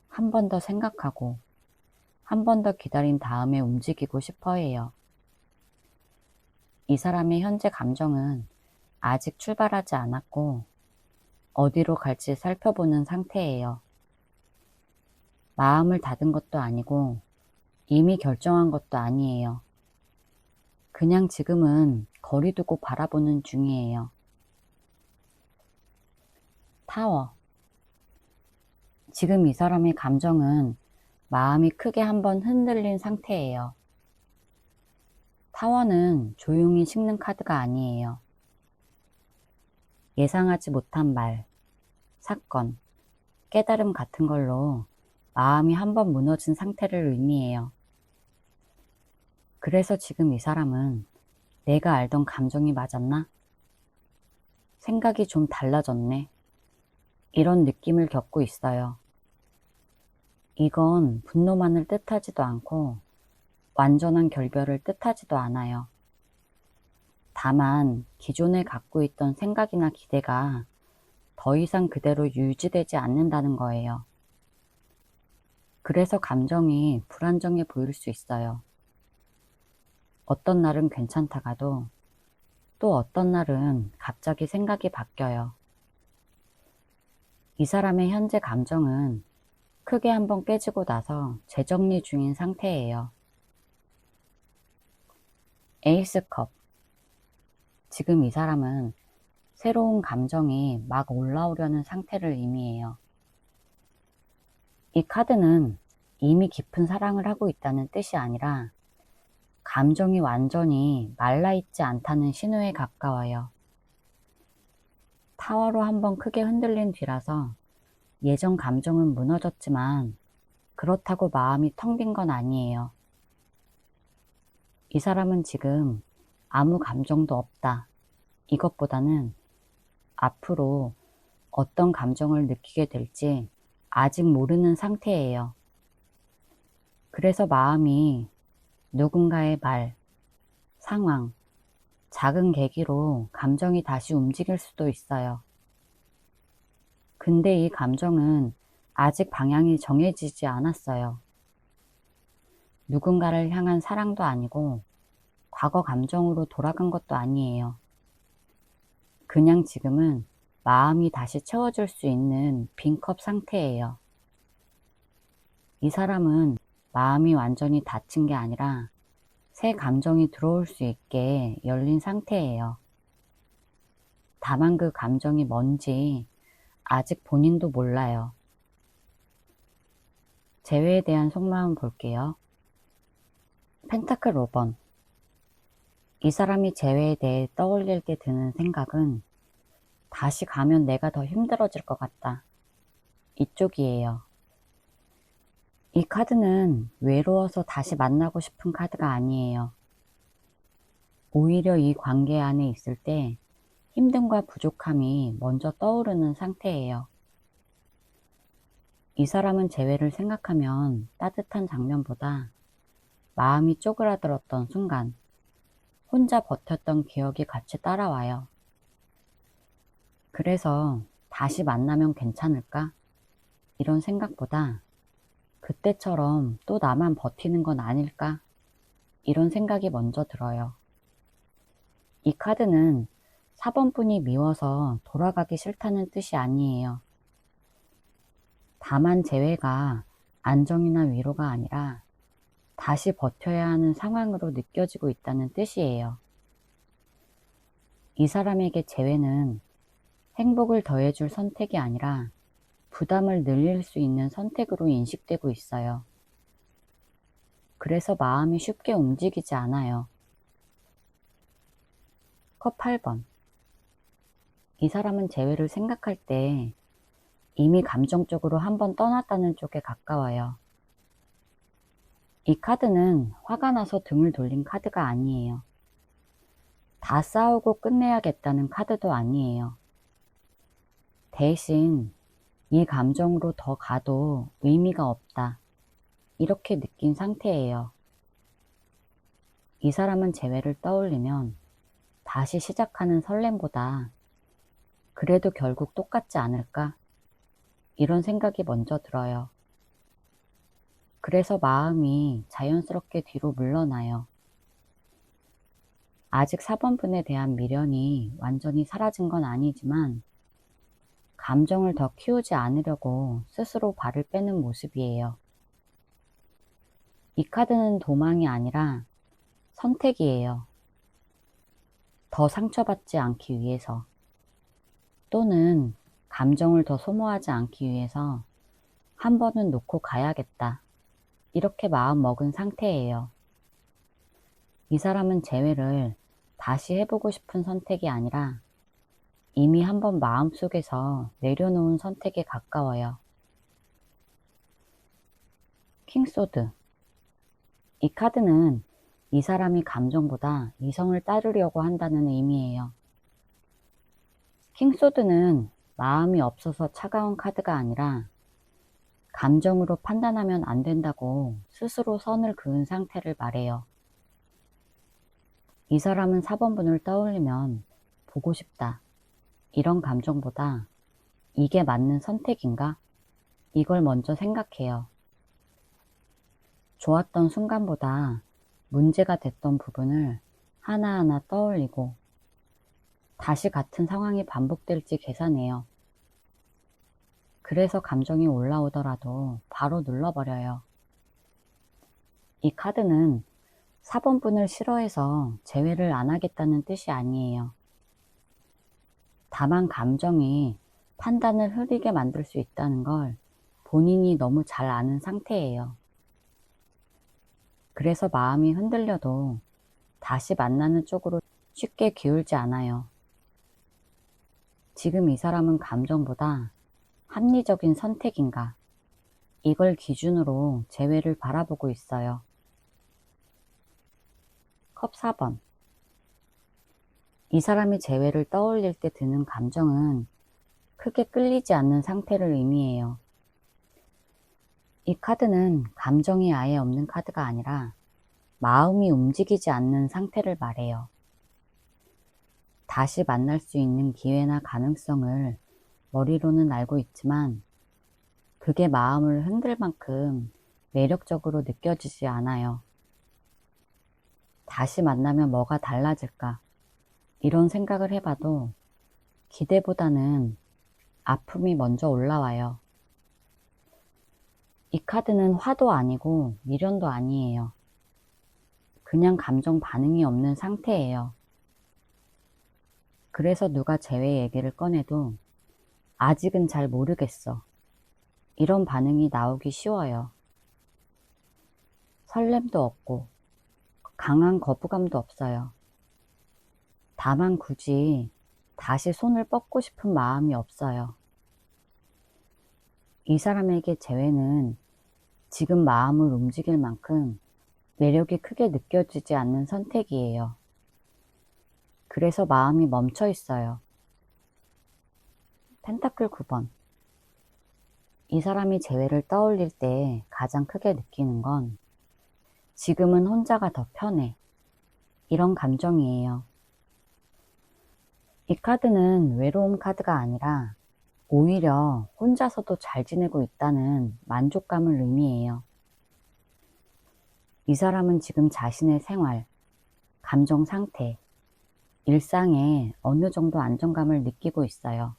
한 번 더 생각하고 한 번 더 기다린 다음에 움직이고 싶어 해요. 이 사람의 현재 감정은 아직 출발하지 않았고 어디로 갈지 살펴보는 상태예요. 마음을 닫은 것도 아니고 이미 결정한 것도 아니에요. 그냥 지금은 거리 두고 바라보는 중이에요. 타워. 지금 이 사람의 감정은 마음이 크게 한번 흔들린 상태예요. 타워는 조용히 식는 카드가 아니에요. 예상하지 못한 말, 사건, 깨달음 같은 걸로 마음이 한번 무너진 상태를 의미해요. 그래서 지금 이 사람은 내가 알던 감정이 맞았나? 생각이 좀 달라졌네. 이런 느낌을 겪고 있어요. 이건 분노만을 뜻하지도 않고 완전한 결별을 뜻하지도 않아요. 다만 기존에 갖고 있던 생각이나 기대가 더 이상 그대로 유지되지 않는다는 거예요. 그래서 감정이 불안정해 보일 수 있어요. 어떤 날은 괜찮다가도 또 어떤 날은 갑자기 생각이 바뀌어요. 이 사람의 현재 감정은 크게 한번 깨지고 나서 재정리 중인 상태예요. 에이스컵. 지금 이 사람은 새로운 감정이 막 올라오려는 상태를 의미해요. 이 카드는 이미 깊은 사랑을 하고 있다는 뜻이 아니라 감정이 완전히 말라있지 않다는 신호에 가까워요. 타워로 한번 크게 흔들린 뒤라서 예전 감정은 무너졌지만 그렇다고 마음이 텅 빈 건 아니에요. 이 사람은 지금 아무 감정도 없다. 이것보다는 앞으로 어떤 감정을 느끼게 될지 아직 모르는 상태예요. 그래서 마음이 누군가의 말, 상황, 작은 계기로 감정이 다시 움직일 수도 있어요. 근데 이 감정은 아직 방향이 정해지지 않았어요. 누군가를 향한 사랑도 아니고 과거 감정으로 돌아간 것도 아니에요. 그냥 지금은 마음이 다시 채워줄 수 있는 빈컵 상태예요. 이 사람은 마음이 완전히 닫힌 게 아니라 새 감정이 들어올 수 있게 열린 상태예요. 다만 그 감정이 뭔지 아직 본인도 몰라요. 재회에 대한 속마음 볼게요. 펜타클 5번. 이 사람이 재회에 대해 떠올릴 때 드는 생각은 다시 가면 내가 더 힘들어질 것 같다. 이쪽이에요. 이 카드는 외로워서 다시 만나고 싶은 카드가 아니에요. 오히려 이 관계 안에 있을 때 힘듦과 부족함이 먼저 떠오르는 상태예요. 이 사람은 재회를 생각하면 따뜻한 장면보다 마음이 쪼그라들었던 순간, 혼자 버텼던 기억이 같이 따라와요. 그래서 다시 만나면 괜찮을까? 이런 생각보다 그때처럼 또 나만 버티는 건 아닐까? 이런 생각이 먼저 들어요. 이 카드는 4번 분이 미워서 돌아가기 싫다는 뜻이 아니에요. 다만 재회가 안정이나 위로가 아니라 다시 버텨야 하는 상황으로 느껴지고 있다는 뜻이에요. 이 사람에게 재회는 행복을 더해줄 선택이 아니라 부담을 늘릴 수 있는 선택으로 인식되고 있어요. 그래서 마음이 쉽게 움직이지 않아요. 컵 8번. 이 사람은 재회를 생각할 때 이미 감정적으로 한번 떠났다는 쪽에 가까워요. 이 카드는 화가 나서 등을 돌린 카드가 아니에요. 다 싸우고 끝내야겠다는 카드도 아니에요. 대신 이 감정으로 더 가도 의미가 없다. 이렇게 느낀 상태예요. 이 사람은 재회를 떠올리면 다시 시작하는 설렘보다 그래도 결국 똑같지 않을까? 이런 생각이 먼저 들어요. 그래서 마음이 자연스럽게 뒤로 물러나요. 아직 4번 분에 대한 미련이 완전히 사라진 건 아니지만 감정을 더 키우지 않으려고 스스로 발을 빼는 모습이에요. 이 카드는 도망이 아니라 선택이에요. 더 상처받지 않기 위해서 또는 감정을 더 소모하지 않기 위해서 한 번은 놓고 가야겠다. 이렇게 마음 먹은 상태예요. 이 사람은 재회를 다시 해보고 싶은 선택이 아니라 이미 한번 마음속에서 내려놓은 선택에 가까워요. 킹소드. 이 카드는 이 사람이 감정보다 이성을 따르려고 한다는 의미예요. 킹소드는 마음이 없어서 차가운 카드가 아니라 감정으로 판단하면 안 된다고 스스로 선을 그은 상태를 말해요. 이 사람은 4번 분을 떠올리면 보고 싶다. 이런 감정보다 이게 맞는 선택인가? 이걸 먼저 생각해요. 좋았던 순간보다 문제가 됐던 부분을 하나하나 떠올리고 다시 같은 상황이 반복될지 계산해요. 그래서 감정이 올라오더라도 바로 눌러버려요. 이 카드는 4번 분을 싫어해서 재회를 안 하겠다는 뜻이 아니에요. 다만 감정이 판단을 흐리게 만들 수 있다는 걸 본인이 너무 잘 아는 상태예요. 그래서 마음이 흔들려도 다시 만나는 쪽으로 쉽게 기울지 않아요. 지금 이 사람은 감정보다 합리적인 선택인가? 이걸 기준으로 재회를 바라보고 있어요. 컵 4번. 이 사람이 재회를 떠올릴 때 드는 감정은 크게 끌리지 않는 상태를 의미해요. 이 카드는 감정이 아예 없는 카드가 아니라 마음이 움직이지 않는 상태를 말해요. 다시 만날 수 있는 기회나 가능성을 머리로는 알고 있지만 그게 마음을 흔들 만큼 매력적으로 느껴지지 않아요. 다시 만나면 뭐가 달라질까? 이런 생각을 해봐도 기대보다는 아픔이 먼저 올라와요. 이 카드는 화도 아니고 미련도 아니에요. 그냥 감정 반응이 없는 상태예요. 그래서 누가 재회 얘기를 꺼내도 아직은 잘 모르겠어. 이런 반응이 나오기 쉬워요. 설렘도 없고 강한 거부감도 없어요. 다만 굳이 다시 손을 뻗고 싶은 마음이 없어요. 이 사람에게 재회는 지금 마음을 움직일 만큼 매력이 크게 느껴지지 않는 선택이에요. 그래서 마음이 멈춰 있어요. 펜타클 9번. 이 사람이 재회를 떠올릴 때 가장 크게 느끼는 건 지금은 혼자가 더 편해. 이런 감정이에요. 이 카드는 외로움 카드가 아니라 오히려 혼자서도 잘 지내고 있다는 만족감을 의미해요. 이 사람은 지금 자신의 생활, 감정 상태, 일상에 어느 정도 안정감을 느끼고 있어요.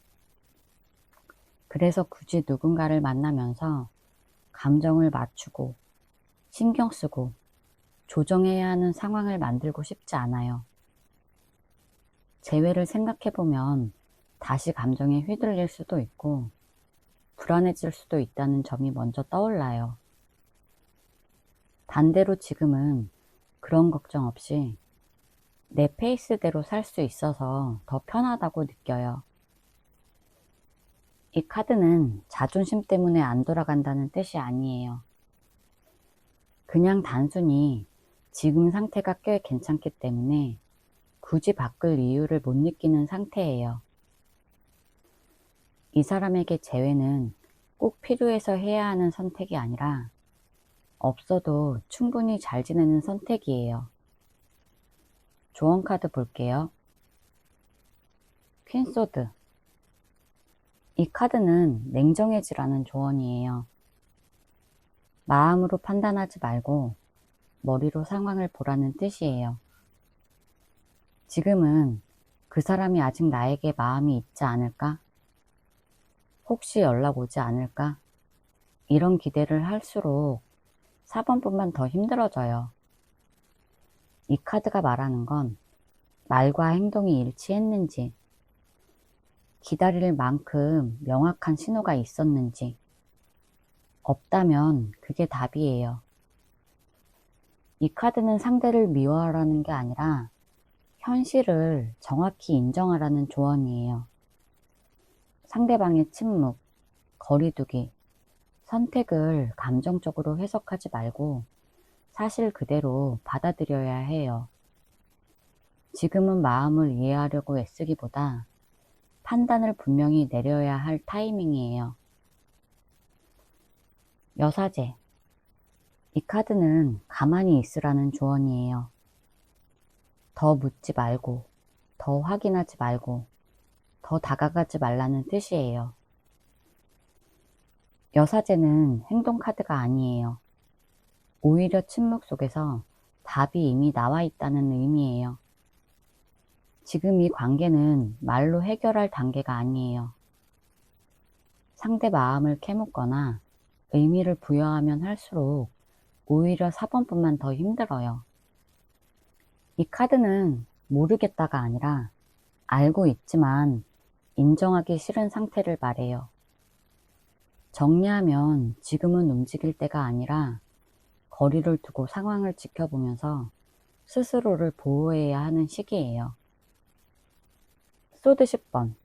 그래서 굳이 누군가를 만나면서 감정을 맞추고 신경 쓰고 조정해야 하는 상황을 만들고 싶지 않아요. 재회를 생각해보면 다시 감정에 휘둘릴 수도 있고 불안해질 수도 있다는 점이 먼저 떠올라요. 반대로 지금은 그런 걱정 없이 내 페이스대로 살 수 있어서 더 편하다고 느껴요. 이 카드는 자존심 때문에 안 돌아간다는 뜻이 아니에요. 그냥 단순히 지금 상태가 꽤 괜찮기 때문에 굳이 바꿀 이유를 못 느끼는 상태예요. 이 사람에게 재회는 꼭 필요해서 해야 하는 선택이 아니라 없어도 충분히 잘 지내는 선택이에요. 조언 카드 볼게요. 퀸소드. 이 카드는 냉정해지라는 조언이에요. 마음으로 판단하지 말고 머리로 상황을 보라는 뜻이에요. 지금은 그 사람이 아직 나에게 마음이 있지 않을까? 혹시 연락 오지 않을까? 이런 기대를 할수록 4번뿐만 더 힘들어져요. 이 카드가 말하는 건 말과 행동이 일치했는지, 기다릴 만큼 명확한 신호가 있었는지, 없다면 그게 답이에요. 이 카드는 상대를 미워하라는 게 아니라 현실을 정확히 인정하라는 조언이에요. 상대방의 침묵, 거리두기, 선택을 감정적으로 해석하지 말고 사실 그대로 받아들여야 해요. 지금은 마음을 이해하려고 애쓰기보다 판단을 분명히 내려야 할 타이밍이에요. 여사제. 이 카드는 가만히 있으라는 조언이에요. 더 묻지 말고, 더 확인하지 말고, 더 다가가지 말라는 뜻이에요. 여사제는 행동 카드가 아니에요. 오히려 침묵 속에서 답이 이미 나와 있다는 의미예요. 지금 이 관계는 말로 해결할 단계가 아니에요. 상대 마음을 캐묻거나 의미를 부여하면 할수록 오히려 4번뿐만 더 힘들어요. 이 카드는 모르겠다가 아니라 알고 있지만 인정하기 싫은 상태를 말해요. 정리하면 지금은 움직일 때가 아니라 거리를 두고 상황을 지켜보면서 스스로를 보호해야 하는 시기예요. 소드 10번.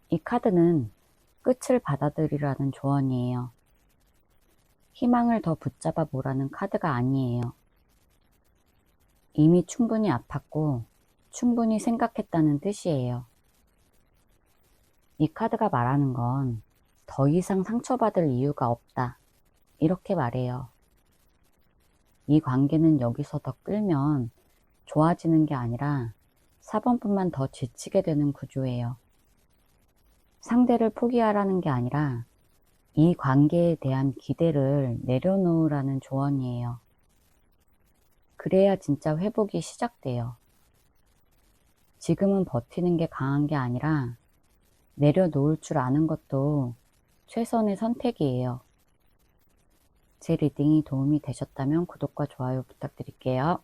이 카드는 끝을 받아들이라는 조언이에요. 희망을 더 붙잡아 보라는 카드가 아니에요. 이미 충분히 아팠고 충분히 생각했다는 뜻이에요. 이 카드가 말하는 건 더 이상 상처받을 이유가 없다. 이렇게 말해요. 이 관계는 여기서 더 끌면 좋아지는 게 아니라 4번뿐만 더 지치게 되는 구조예요. 상대를 포기하라는 게 아니라 이 관계에 대한 기대를 내려놓으라는 조언이에요. 그래야 진짜 회복이 시작돼요. 지금은 버티는 게 강한 게 아니라 내려놓을 줄 아는 것도 최선의 선택이에요. 제 리딩이 도움이 되셨다면 구독과 좋아요 부탁드릴게요.